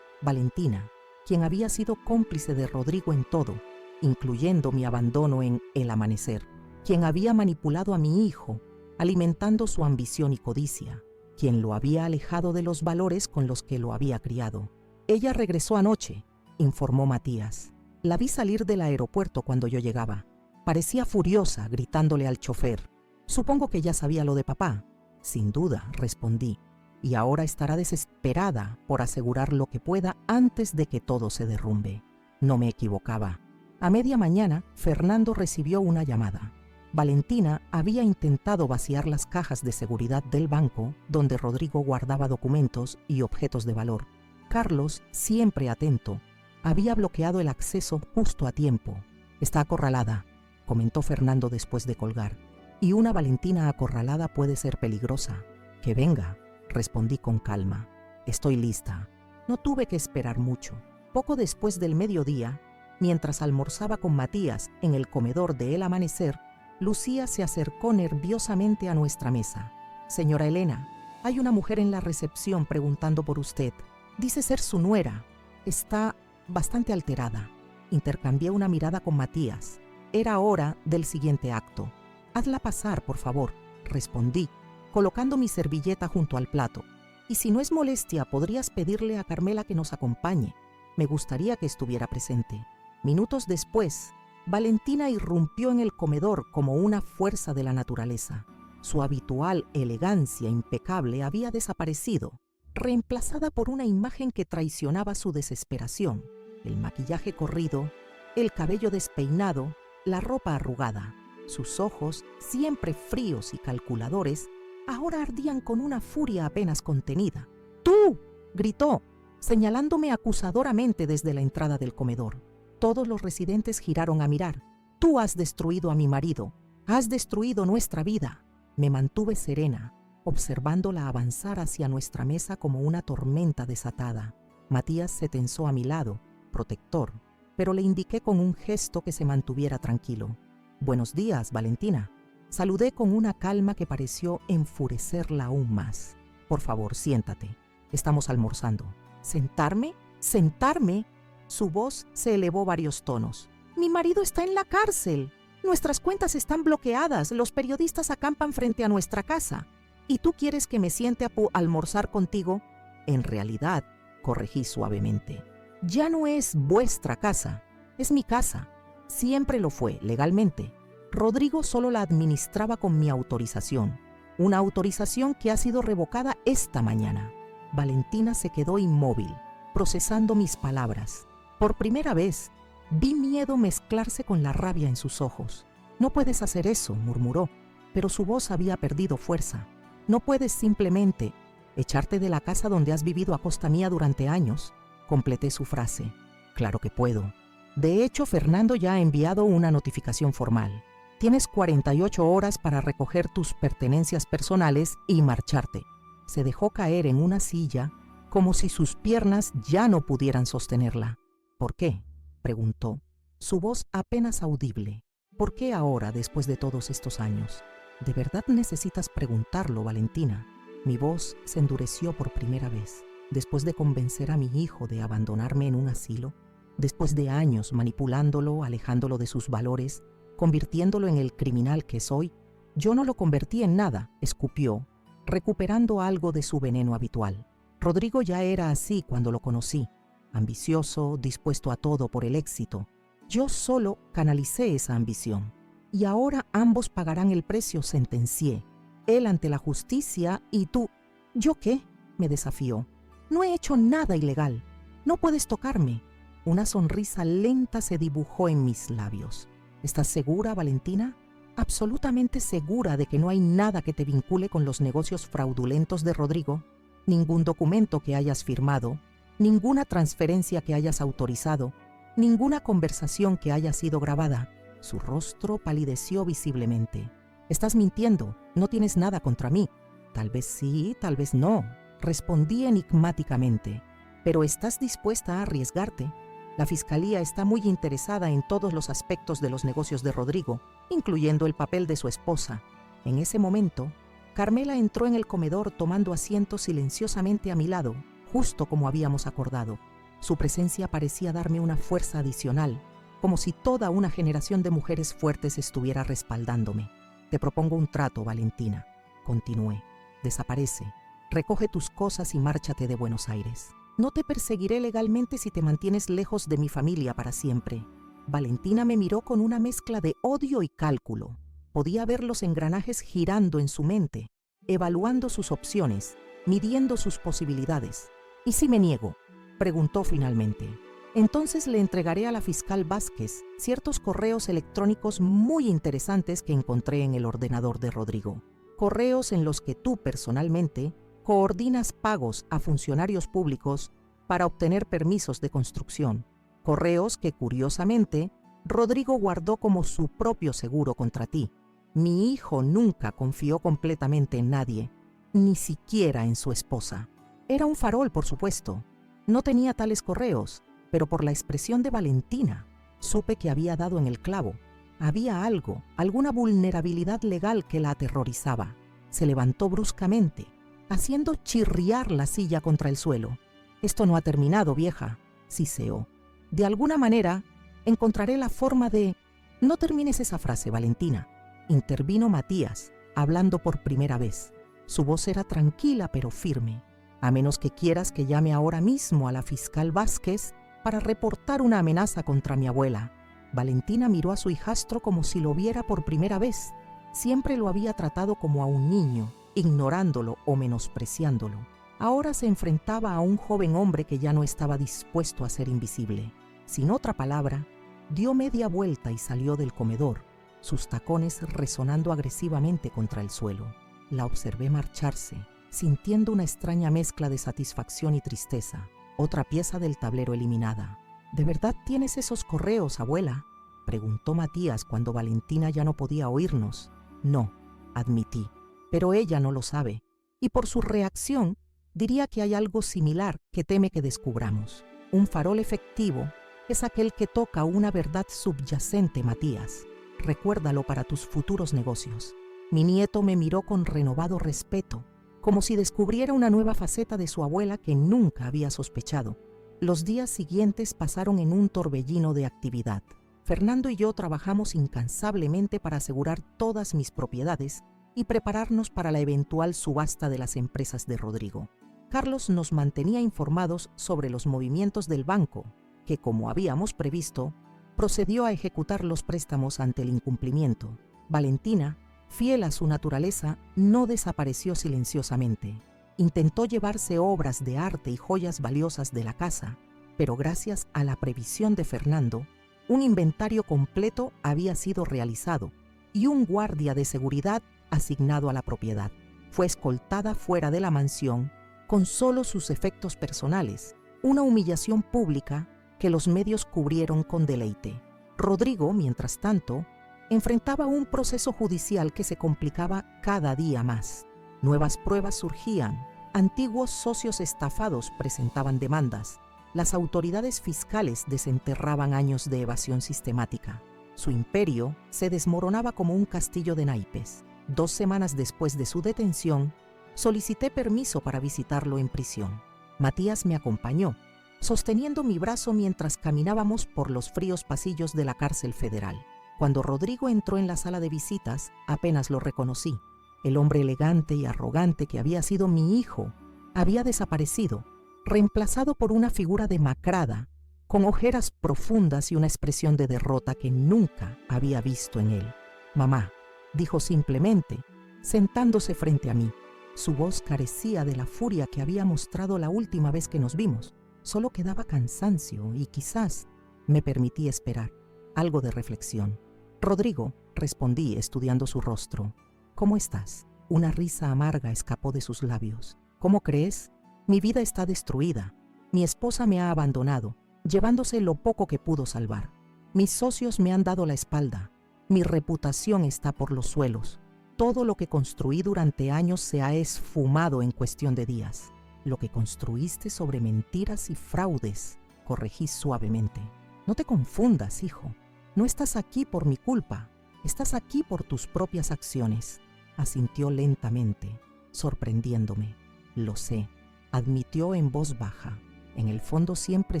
Valentina, quien había sido cómplice de Rodrigo en todo, incluyendo mi abandono en El Amanecer, quien había manipulado a mi hijo, alimentando su ambición y codicia, quien lo había alejado de los valores con los que lo había criado. Ella regresó anoche, informó Matías. La vi salir del aeropuerto cuando yo llegaba. Parecía furiosa, gritándole al chofer. Supongo que ya sabía lo de papá. Sin duda, respondí. Y ahora estará desesperada por asegurar lo que pueda antes de que todo se derrumbe. No me equivocaba. A media mañana, Fernando recibió una llamada. Valentina había intentado vaciar las cajas de seguridad del banco donde Rodrigo guardaba documentos y objetos de valor. Carlos, siempre atento, había bloqueado el acceso justo a tiempo. Está acorralada, comentó Fernando después de colgar. Y una Valentina acorralada puede ser peligrosa. Que venga, respondí con calma. Estoy lista. No tuve que esperar mucho. Poco después del mediodía, mientras almorzaba con Matías en el comedor de El Amanecer, Lucía se acercó nerviosamente a nuestra mesa. Señora Elena, hay una mujer en la recepción preguntando por usted. Dice ser su nuera. Está bastante alterada. Intercambié una mirada con Matías. Era hora del siguiente acto. Hazla pasar, por favor, respondí, colocando mi servilleta junto al plato. Y si no es molestia, podrías pedirle a Carmela que nos acompañe. Me gustaría que estuviera presente. Minutos después, Valentina irrumpió en el comedor como una fuerza de la naturaleza. Su habitual elegancia impecable había desaparecido, reemplazada por una imagen que traicionaba su desesperación. El maquillaje corrido, el cabello despeinado, la ropa arrugada. Sus ojos, siempre fríos y calculadores, ahora ardían con una furia apenas contenida. ¡Tú!, gritó, señalándome acusadoramente desde la entrada del comedor. Todos los residentes giraron a mirar. Tú has destruido a mi marido. Has destruido nuestra vida. Me mantuve serena, observándola avanzar hacia nuestra mesa como una tormenta desatada. Matías se tensó a mi lado, protector, pero le indiqué con un gesto que se mantuviera tranquilo. Buenos días, Valentina. Saludé con una calma que pareció enfurecerla aún más. Por favor, siéntate. Estamos almorzando. ¿Sentarme? ¿Sentarme? Su voz se elevó varios tonos. Mi marido está en la cárcel. Nuestras cuentas están bloqueadas. Los periodistas acampan frente a nuestra casa. ¿Y tú quieres que me siente a almorzar contigo? En realidad, corregí suavemente, ya no es vuestra casa, es mi casa. Siempre lo fue, legalmente. Rodrigo solo la administraba con mi autorización, una autorización que ha sido revocada esta mañana. Valentina se quedó inmóvil, procesando mis palabras. Por primera vez, vi miedo mezclarse con la rabia en sus ojos. No puedes hacer eso, murmuró, pero su voz había perdido fuerza. No puedes simplemente echarte de la casa donde has vivido a costa mía durante años. Completé su frase. Claro que puedo. De hecho, Fernando ya ha enviado una notificación formal. Tienes 48 horas para recoger tus pertenencias personales y marcharte. Se dejó caer en una silla como si sus piernas ya no pudieran sostenerla. ¿Por qué?, preguntó, su voz apenas audible. ¿Por qué ahora, después de todos estos años? ¿De verdad necesitas preguntarlo, Valentina? Mi voz se endureció por primera vez. Después de convencer a mi hijo de abandonarme en un asilo, después de años manipulándolo, alejándolo de sus valores, convirtiéndolo en el criminal que soy, yo no lo convertí en nada, escupió, recuperando algo de su veneno habitual. Rodrigo ya era así cuando lo conocí, ambicioso, dispuesto a todo por el éxito. Yo solo canalicé esa ambición. Y ahora ambos pagarán el precio, sentencié. Él ante la justicia y tú. ¿Yo qué?, me desafió. No he hecho nada ilegal. No puedes tocarme. Una sonrisa lenta se dibujó en mis labios. ¿Estás segura, Valentina? ¿Absolutamente segura de que no hay nada que te vincule con los negocios fraudulentos de Rodrigo? Ningún documento que hayas firmado, ninguna transferencia que hayas autorizado, ninguna conversación que haya sido grabada. Su rostro palideció visiblemente. Estás mintiendo, no tienes nada contra mí. Tal vez sí, tal vez no, respondí enigmáticamente. Pero ¿estás dispuesta a arriesgarte? La fiscalía está muy interesada en todos los aspectos de los negocios de Rodrigo, incluyendo el papel de su esposa. En ese momento, Carmela entró en el comedor tomando asiento silenciosamente a mi lado, justo como habíamos acordado. Su presencia parecía darme una fuerza adicional, como si toda una generación de mujeres fuertes estuviera respaldándome. Te propongo un trato, Valentina, continué. Desaparece, recoge tus cosas y márchate de Buenos Aires. No te perseguiré legalmente si te mantienes lejos de mi familia para siempre. Valentina me miró con una mezcla de odio y cálculo. Podía ver los engranajes girando en su mente, evaluando sus opciones, midiendo sus posibilidades. ¿Y si me niego?, preguntó finalmente. Entonces le entregaré a la fiscal Vázquez ciertos correos electrónicos muy interesantes que encontré en el ordenador de Rodrigo. Correos en los que tú personalmente coordinas pagos a funcionarios públicos para obtener permisos de construcción. Correos que, curiosamente, Rodrigo guardó como su propio seguro contra ti. Mi hijo nunca confió completamente en nadie, ni siquiera en su esposa. Era un farol, por supuesto. No tenía tales correos, pero por la expresión de Valentina, supe que había dado en el clavo. Había algo, alguna vulnerabilidad legal que la aterrorizaba. Se levantó bruscamente, haciendo chirriar la silla contra el suelo. Esto no ha terminado, vieja, siseó. De alguna manera, encontraré la forma de... No termines esa frase, Valentina. Intervino Matías, hablando por primera vez. Su voz era tranquila pero firme. A menos que quieras que llame ahora mismo a la fiscal Vázquez para reportar una amenaza contra mi abuela. Valentina miró a su hijastro como si lo viera por primera vez. Siempre lo había tratado como a un niño, ignorándolo o menospreciándolo. Ahora se enfrentaba a un joven hombre que ya no estaba dispuesto a ser invisible. Sin otra palabra, dio media vuelta y salió del comedor, sus tacones resonando agresivamente contra el suelo. La observé marcharse, sintiendo una extraña mezcla de satisfacción y tristeza. Otra pieza del tablero eliminada. ¿De verdad tienes esos correos, abuela?, preguntó Matías cuando Valentina ya no podía oírnos. No, admití, pero ella no lo sabe, y por su reacción diría que hay algo similar que teme que descubramos. Un farol efectivo es aquel que toca una verdad subyacente, Matías. Recuérdalo para tus futuros negocios. Mi nieto me miró con renovado respeto, como si descubriera una nueva faceta de su abuela que nunca había sospechado. Los días siguientes pasaron en un torbellino de actividad. Fernando y yo trabajamos incansablemente para asegurar todas mis propiedades y prepararnos para la eventual subasta de las empresas de Rodrigo. Carlos nos mantenía informados sobre los movimientos del banco, que, como habíamos previsto, procedió a ejecutar los préstamos ante el incumplimiento. Valentina, fiel a su naturaleza, no desapareció silenciosamente. Intentó llevarse obras de arte y joyas valiosas de la casa, pero gracias a la previsión de Fernando, un inventario completo había sido realizado y un guardia de seguridad asignado a la propiedad. Fue escoltada fuera de la mansión con solo sus efectos personales, una humillación pública que los medios cubrieron con deleite. Rodrigo, mientras tanto, enfrentaba un proceso judicial que se complicaba cada día más. Nuevas pruebas surgían, antiguos socios estafados presentaban demandas, las autoridades fiscales desenterraban años de evasión sistemática. Su imperio se desmoronaba como un castillo de naipes. 2 semanas después de su detención, solicité permiso para visitarlo en prisión. Matías me acompañó, sosteniendo mi brazo mientras caminábamos por los fríos pasillos de la cárcel federal. Cuando Rodrigo entró en la sala de visitas, apenas lo reconocí. El hombre elegante y arrogante que había sido mi hijo había desaparecido, reemplazado por una figura demacrada, con ojeras profundas y una expresión de derrota que nunca había visto en él. «Mamá», dijo simplemente, sentándose frente a mí. Su voz carecía de la furia que había mostrado la última vez que nos vimos. Solo quedaba cansancio y quizás me permití esperar algo de reflexión. «Rodrigo», respondí estudiando su rostro. «¿Cómo estás?». Una risa amarga escapó de sus labios. «¿Cómo crees? Mi vida está destruida. Mi esposa me ha abandonado, llevándose lo poco que pudo salvar. Mis socios me han dado la espalda. Mi reputación está por los suelos. Todo lo que construí durante años se ha esfumado en cuestión de días. Lo que construiste sobre mentiras y fraudes», corregí suavemente. «No te confundas, hijo. No estás aquí por mi culpa. Estás aquí por tus propias acciones», asintió lentamente, sorprendiéndome. «Lo sé», admitió en voz baja. «En el fondo siempre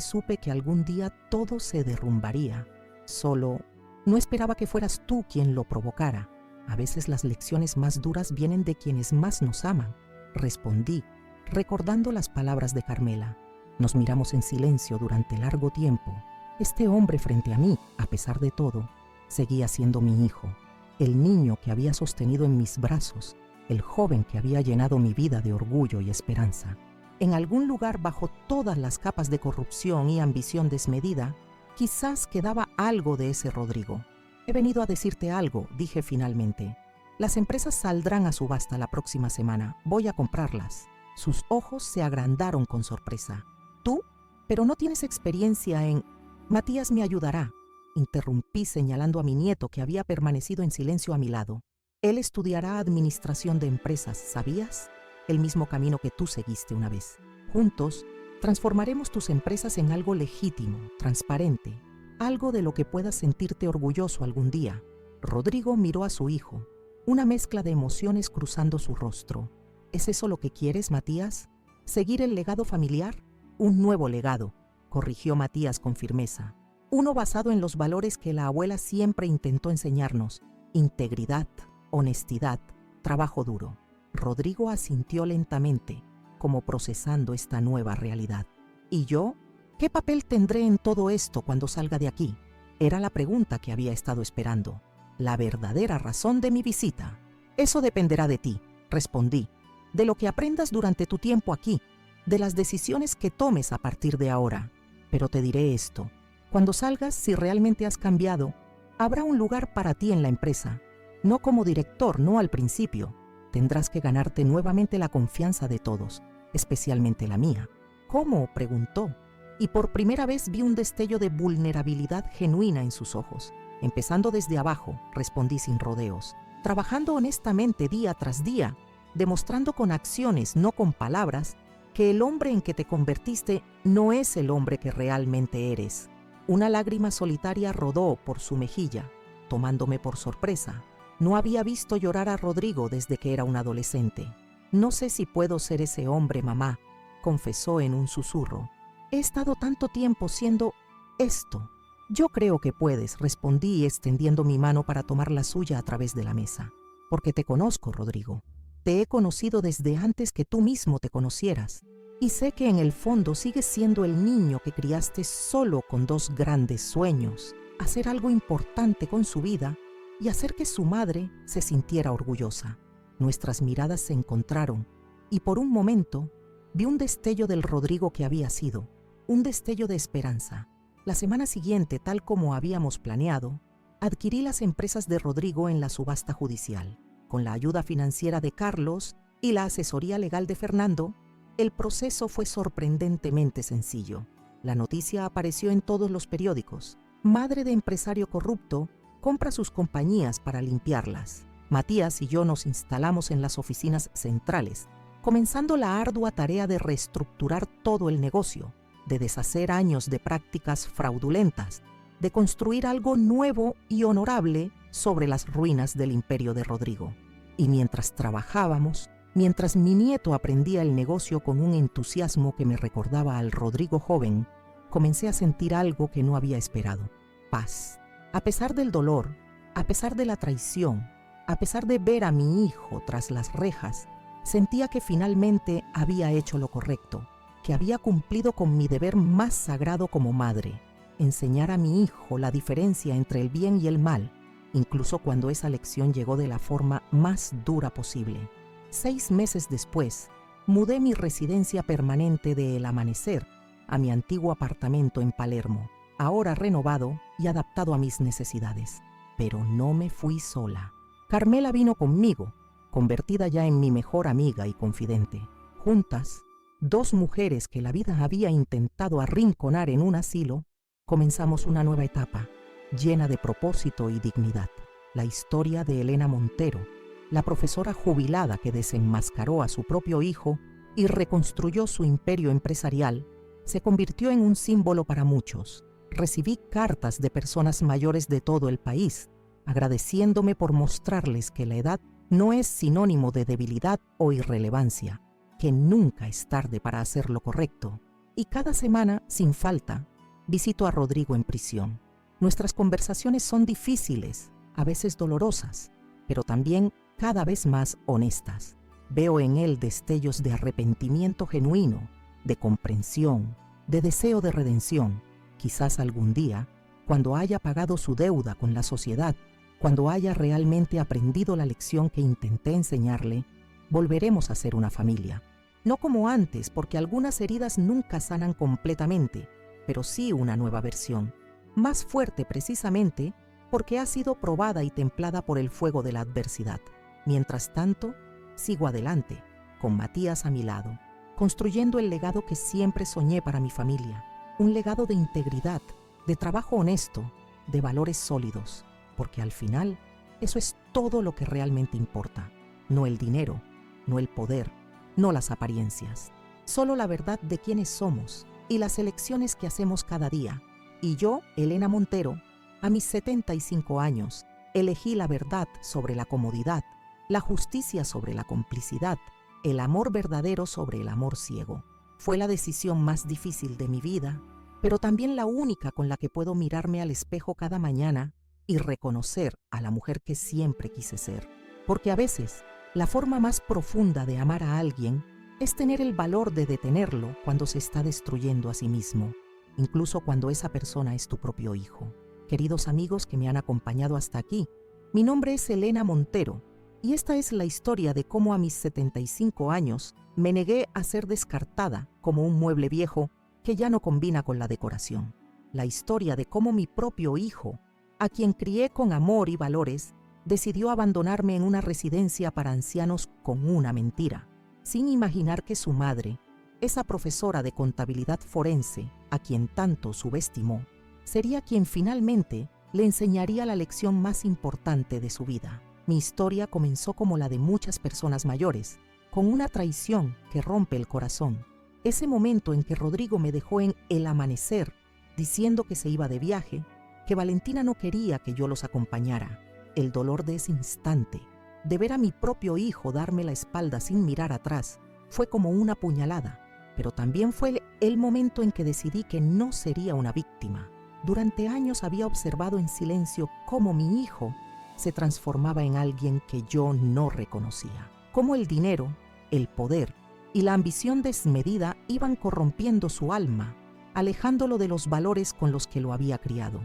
supe que algún día todo se derrumbaría. Solo no esperaba que fueras tú quien lo provocara. A veces las lecciones más duras vienen de quienes más nos aman», respondí, recordando las palabras de Carmela. Nos miramos en silencio durante largo tiempo. Este hombre frente a mí, a pesar de todo, seguía siendo mi hijo, el niño que había sostenido en mis brazos, el joven que había llenado mi vida de orgullo y esperanza. En algún lugar bajo todas las capas de corrupción y ambición desmedida, quizás quedaba algo de ese Rodrigo. «He venido a decirte algo», dije finalmente. «Las empresas saldrán a subasta la próxima semana. Voy a comprarlas». Sus ojos se agrandaron con sorpresa. «¿Tú? Pero no tienes experiencia en...» «Matías me ayudará», interrumpí señalando a mi nieto que había permanecido en silencio a mi lado. «Él estudiará administración de empresas, ¿sabías? El mismo camino que tú seguiste una vez. Juntos, transformaremos tus empresas en algo legítimo, transparente, algo de lo que puedas sentirte orgulloso algún día». Rodrigo miró a su hijo, una mezcla de emociones cruzando su rostro. «¿Es eso lo que quieres, Matías? ¿Seguir el legado familiar?» «Un nuevo legado», corrigió Matías con firmeza. «Uno basado en los valores que la abuela siempre intentó enseñarnos: integridad, honestidad, trabajo duro». Rodrigo asintió lentamente, como procesando esta nueva realidad. «¿Y yo? ¿Qué papel tendré en todo esto cuando salga de aquí?». Era la pregunta que había estado esperando, la verdadera razón de mi visita. «Eso dependerá de ti», respondí, «de lo que aprendas durante tu tiempo aquí, de las decisiones que tomes a partir de ahora. Pero te diré esto: cuando salgas, si realmente has cambiado, habrá un lugar para ti en la empresa. No como director, no al principio. Tendrás que ganarte nuevamente la confianza de todos, especialmente la mía». «¿Cómo?», preguntó, y por primera vez vi un destello de vulnerabilidad genuina en sus ojos. «Empezando desde abajo», respondí sin rodeos, «trabajando honestamente día tras día, demostrando con acciones, no con palabras, que el hombre en que te convertiste no es el hombre que realmente eres». Una lágrima solitaria rodó por su mejilla, tomándome por sorpresa. No había visto llorar a Rodrigo desde que era un adolescente. «No sé si puedo ser ese hombre, mamá», confesó en un susurro. «He estado tanto tiempo siendo esto». «Yo creo que puedes», respondí extendiendo mi mano para tomar la suya a través de la mesa. porque te conozco, Rodrigo. Te he conocido desde antes que tú mismo te conocieras, y sé que en el fondo sigues siendo el niño que criaste solo con dos grandes sueños: hacer algo importante con su vida y hacer que su madre se sintiera orgullosa. Nuestras miradas se encontraron y por un momento vi un destello del Rodrigo que había sido, un destello de esperanza. La semana siguiente, tal como habíamos planeado, adquirí las empresas de Rodrigo en la subasta judicial. Con la ayuda financiera de Carlos y la asesoría legal de Fernando, el proceso fue sorprendentemente sencillo. La noticia apareció en todos los periódicos. Madre de empresario corrupto compra sus compañías para limpiarlas. Matías y yo nos instalamos en las oficinas centrales, comenzando la ardua tarea de reestructurar todo el negocio, de deshacer años de prácticas fraudulentas, de construir algo nuevo y honorable sobre las ruinas del imperio de Rodrigo. Y mientras trabajábamos, mientras mi nieto aprendía el negocio con un entusiasmo que me recordaba al Rodrigo joven, comencé a sentir algo que no había esperado: paz. A pesar del dolor, a pesar de la traición, a pesar de ver a mi hijo tras las rejas, sentía que finalmente había hecho lo correcto, que había cumplido con mi deber más sagrado como madre: enseñar a mi hijo la diferencia entre el bien y el mal, incluso cuando esa lección llegó de la forma más dura posible. 6 meses después, mudé mi residencia permanente de El Amanecer a mi antiguo apartamento en Palermo, ahora renovado y adaptado a mis necesidades. Pero no me fui sola. Carmela vino conmigo, convertida ya en mi mejor amiga y confidente. Juntas, dos mujeres que la vida había intentado arrinconar en un asilo, comenzamos una nueva etapa, llena de propósito y dignidad. La historia de Elena Montero, la profesora jubilada que desenmascaró a su propio hijo y reconstruyó su imperio empresarial, se convirtió en un símbolo para muchos. Recibí cartas de personas mayores de todo el país, agradeciéndome por mostrarles que la edad no es sinónimo de debilidad o irrelevancia, que nunca es tarde para hacer lo correcto. Y cada semana, sin falta, visito a Rodrigo en prisión. Nuestras conversaciones son difíciles, a veces dolorosas, pero también cada vez más honestas. Veo en él destellos de arrepentimiento genuino, de comprensión, de deseo de redención. Quizás algún día, cuando haya pagado su deuda con la sociedad, cuando haya realmente aprendido la lección que intenté enseñarle, volveremos a ser una familia. No como antes, porque algunas heridas nunca sanan completamente, pero sí una nueva versión, más fuerte precisamente porque ha sido probada y templada por el fuego de la adversidad. Mientras tanto, sigo adelante, con Matías a mi lado, construyendo el legado que siempre soñé para mi familia, un legado de integridad, de trabajo honesto, de valores sólidos, porque al final eso es todo lo que realmente importa, no el dinero, no el poder, no las apariencias, solo la verdad de quiénes somos y las elecciones que hacemos cada día. Y yo, Elena Montero, a mis 75 años, elegí la verdad sobre la comodidad, la justicia sobre la complicidad, el amor verdadero sobre el amor ciego. Fue la decisión más difícil de mi vida, pero también la única con la que puedo mirarme al espejo cada mañana y reconocer a la mujer que siempre quise ser. Porque a veces, la forma más profunda de amar a alguien es tener el valor de detenerlo cuando se está destruyendo a sí mismo, incluso cuando esa persona es tu propio hijo. Queridos amigos que me han acompañado hasta aquí, mi nombre es Elena Montero y esta es la historia de cómo a mis 75 años me negué a ser descartada como un mueble viejo que ya no combina con la decoración. La historia de cómo mi propio hijo, a quien crié con amor y valores, decidió abandonarme en una residencia para ancianos con una mentira, sin imaginar que su madre, esa profesora de contabilidad forense a quien tanto subestimó, sería quien finalmente le enseñaría la lección más importante de su vida. Mi historia comenzó como la de muchas personas mayores, con una traición que rompe el corazón. Ese momento en que Rodrigo me dejó en El Amanecer, diciendo que se iba de viaje, que Valentina no quería que yo los acompañara. El dolor de ese instante, de ver a mi propio hijo darme la espalda sin mirar atrás, fue como una puñalada, pero también fue el momento en que decidí que no sería una víctima. Durante años había observado en silencio cómo mi hijo se transformaba en alguien que yo no reconocía. Cómo el dinero, el poder y la ambición desmedida iban corrompiendo su alma, alejándolo de los valores con los que lo había criado.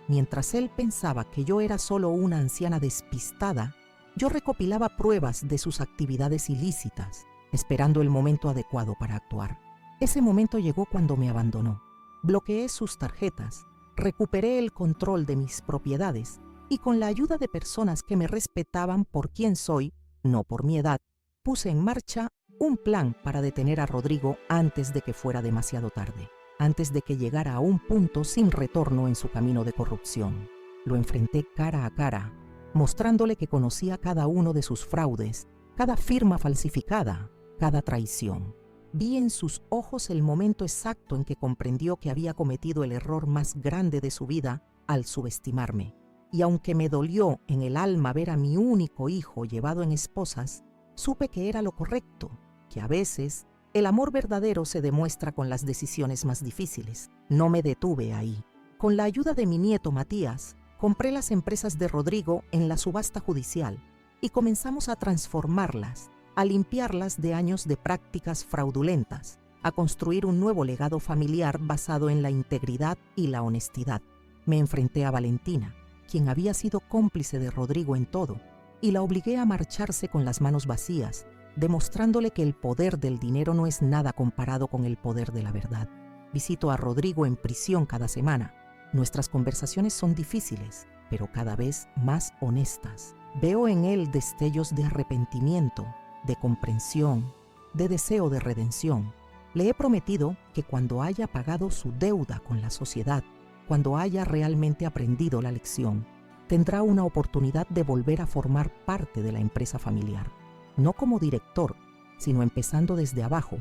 Mientras él pensaba que yo era solo una anciana despistada, yo recopilaba pruebas de sus actividades ilícitas, esperando el momento adecuado para actuar. Ese momento llegó cuando me abandonó. Bloqueé sus tarjetas, recuperé el control de mis propiedades y con la ayuda de personas que me respetaban por quien soy, no por mi edad, puse en marcha un plan para detener a Rodrigo antes de que fuera demasiado tarde, antes de que llegara a un punto sin retorno en su camino de corrupción. Lo enfrenté cara a cara, mostrándole que conocía cada uno de sus fraudes, cada firma falsificada, cada traición. Vi en sus ojos el momento exacto en que comprendió que había cometido el error más grande de su vida al subestimarme. Y aunque me dolió en el alma ver a mi único hijo llevado en esposas, supe que era lo correcto, que a veces el amor verdadero se demuestra con las decisiones más difíciles. No me detuve ahí. Con la ayuda de mi nieto Matías, compré las empresas de Rodrigo en la subasta judicial y comenzamos a transformarlas, a limpiarlas de años de prácticas fraudulentas, a construir un nuevo legado familiar basado en la integridad y la honestidad. Me enfrenté a Valentina, quien había sido cómplice de Rodrigo en todo, y la obligué a marcharse con las manos vacías, demostrándole que el poder del dinero no es nada comparado con el poder de la verdad. Visito a Rodrigo en prisión cada semana. Nuestras conversaciones son difíciles, pero cada vez más honestas. Veo en él destellos de arrepentimiento, de comprensión, de deseo de redención. Le he prometido que cuando haya pagado su deuda con la sociedad, cuando haya realmente aprendido la lección, tendrá una oportunidad de volver a formar parte de la empresa familiar. No como director, sino empezando desde abajo,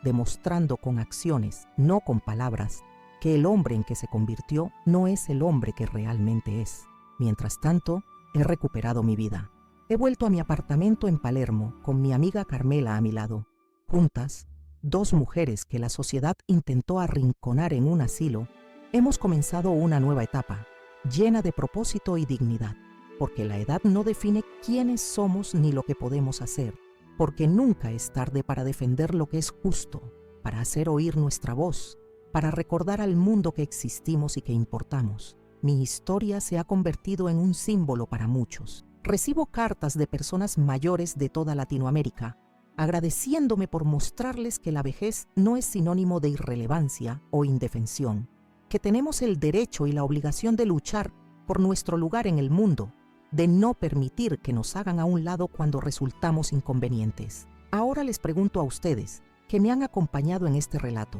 demostrando con acciones, no con palabras, que el hombre en que se convirtió no es el hombre que realmente es. Mientras tanto, he recuperado mi vida. He vuelto a mi apartamento en Palermo con mi amiga Carmela a mi lado. Juntas, dos mujeres que la sociedad intentó arrinconar en un asilo, hemos comenzado una nueva etapa, llena de propósito y dignidad, porque la edad no define quiénes somos ni lo que podemos hacer, porque nunca es tarde para defender lo que es justo, para hacer oír nuestra voz, para recordar al mundo que existimos y que importamos. Mi historia se ha convertido en un símbolo para muchos. Recibo cartas de personas mayores de toda Latinoamérica, agradeciéndome por mostrarles que la vejez no es sinónimo de irrelevancia o indefensión, que tenemos el derecho y la obligación de luchar por nuestro lugar en el mundo, de no permitir que nos hagan a un lado cuando resultamos inconvenientes. Ahora les pregunto a ustedes, que me han acompañado en este relato,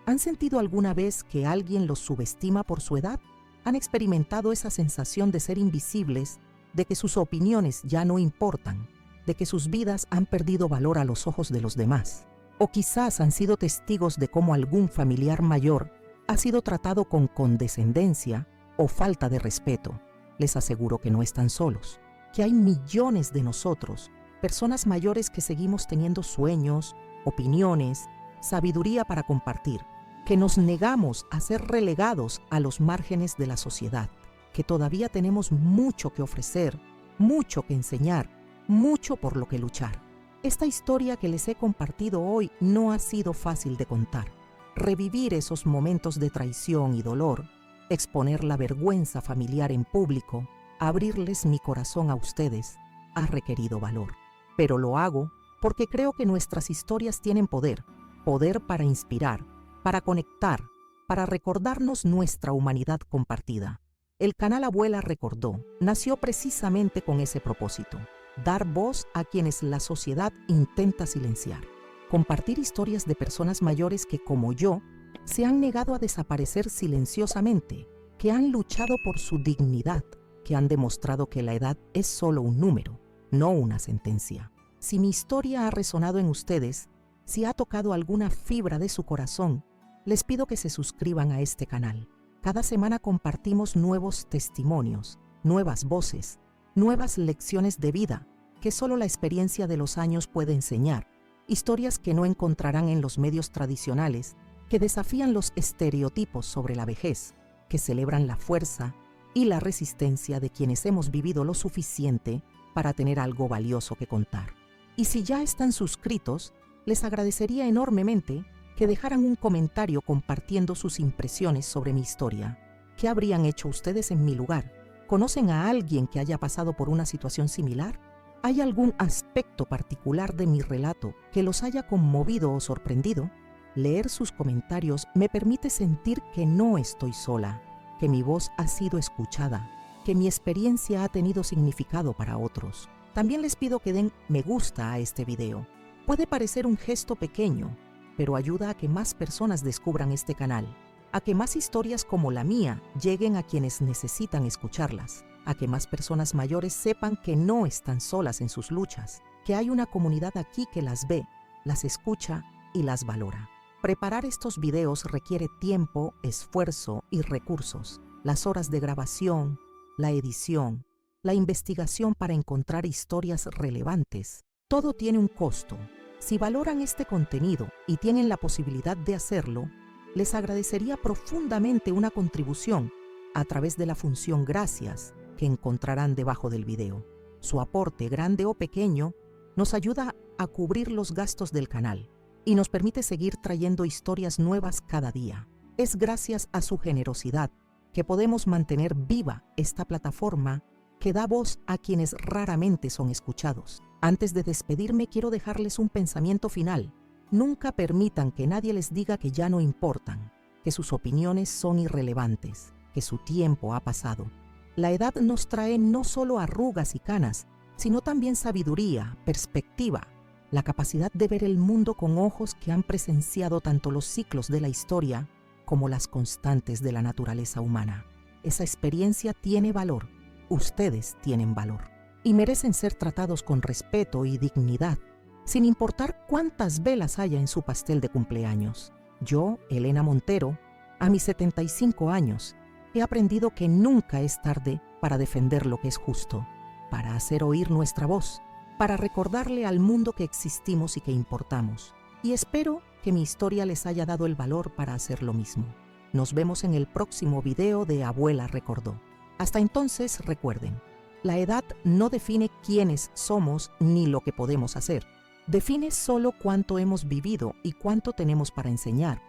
¿han sentido alguna vez que alguien los subestima por su edad? ¿Han experimentado esa sensación de ser invisibles, de que sus opiniones ya no importan, de que sus vidas han perdido valor a los ojos de los demás? O quizás han sido testigos de cómo algún familiar mayor ha sido tratado con condescendencia o falta de respeto. Les aseguro que no están solos, que hay millones de nosotros, personas mayores que seguimos teniendo sueños, opiniones, sabiduría para compartir, que nos negamos a ser relegados a los márgenes de la sociedad, que todavía tenemos mucho que ofrecer, mucho que enseñar, mucho por lo que luchar. Esta historia que les he compartido hoy no ha sido fácil de contar. Revivir esos momentos de traición y dolor, exponer la vergüenza familiar en público, abrirles mi corazón a ustedes, ha requerido valor. Pero lo hago porque creo que nuestras historias tienen poder, poder para inspirar, para conectar, para recordarnos nuestra humanidad compartida. El canal Abuela Recordó nació precisamente con ese propósito: dar voz a quienes la sociedad intenta silenciar. Compartir historias de personas mayores que, como yo, se han negado a desaparecer silenciosamente, que han luchado por su dignidad, que han demostrado que la edad es solo un número, no una sentencia. Si mi historia ha resonado en ustedes, si ha tocado alguna fibra de su corazón, les pido que se suscriban a este canal. Cada semana compartimos nuevos testimonios, nuevas voces, nuevas lecciones de vida que solo la experiencia de los años puede enseñar, historias que no encontrarán en los medios tradicionales, que desafían los estereotipos sobre la vejez, que celebran la fuerza, y la resistencia de quienes hemos vivido lo suficiente para tener algo valioso que contar. Y si ya están suscritos, les agradecería enormemente que dejaran un comentario compartiendo sus impresiones sobre mi historia. ¿Qué habrían hecho ustedes en mi lugar? ¿Conocen a alguien que haya pasado por una situación similar? ¿Hay algún aspecto particular de mi relato que los haya conmovido o sorprendido? Leer sus comentarios me permite sentir que no estoy sola, que mi voz ha sido escuchada, que mi experiencia ha tenido significado para otros. También les pido que den me gusta a este video. Puede parecer un gesto pequeño, pero ayuda a que más personas descubran este canal, a que más historias como la mía lleguen a quienes necesitan escucharlas, a que más personas mayores sepan que no están solas en sus luchas, que hay una comunidad aquí que las ve, las escucha y las valora. Preparar estos videos requiere tiempo, esfuerzo y recursos. Las horas de grabación, la edición, la investigación para encontrar historias relevantes. Todo tiene un costo. Si valoran este contenido y tienen la posibilidad de hacerlo, les agradecería profundamente una contribución a través de la función Gracias que encontrarán debajo del video. Su aporte, grande o pequeño, nos ayuda a cubrir los gastos del canal y nos permite seguir trayendo historias nuevas cada día. Es gracias a su generosidad que podemos mantener viva esta plataforma que da voz a quienes raramente son escuchados. Antes de despedirme, quiero dejarles un pensamiento final. Nunca permitan que nadie les diga que ya no importan, que sus opiniones son irrelevantes, que su tiempo ha pasado. La edad nos trae no solo arrugas y canas, sino también sabiduría, perspectiva, la capacidad de ver el mundo con ojos que han presenciado tanto los ciclos de la historia como las constantes de la naturaleza humana. Esa experiencia tiene valor. Ustedes tienen valor y merecen ser tratados con respeto y dignidad, sin importar cuántas velas haya en su pastel de cumpleaños. Yo, Elena Montero, a mis 75 años, he aprendido que nunca es tarde para defender lo que es justo, para hacer oír nuestra voz, para recordarle al mundo que existimos y que importamos. Y espero que mi historia les haya dado el valor para hacer lo mismo. Nos vemos en el próximo video de Abuela Recordó. Hasta entonces, recuerden, la edad no define quiénes somos ni lo que podemos hacer. Define solo cuánto hemos vivido y cuánto tenemos para enseñar.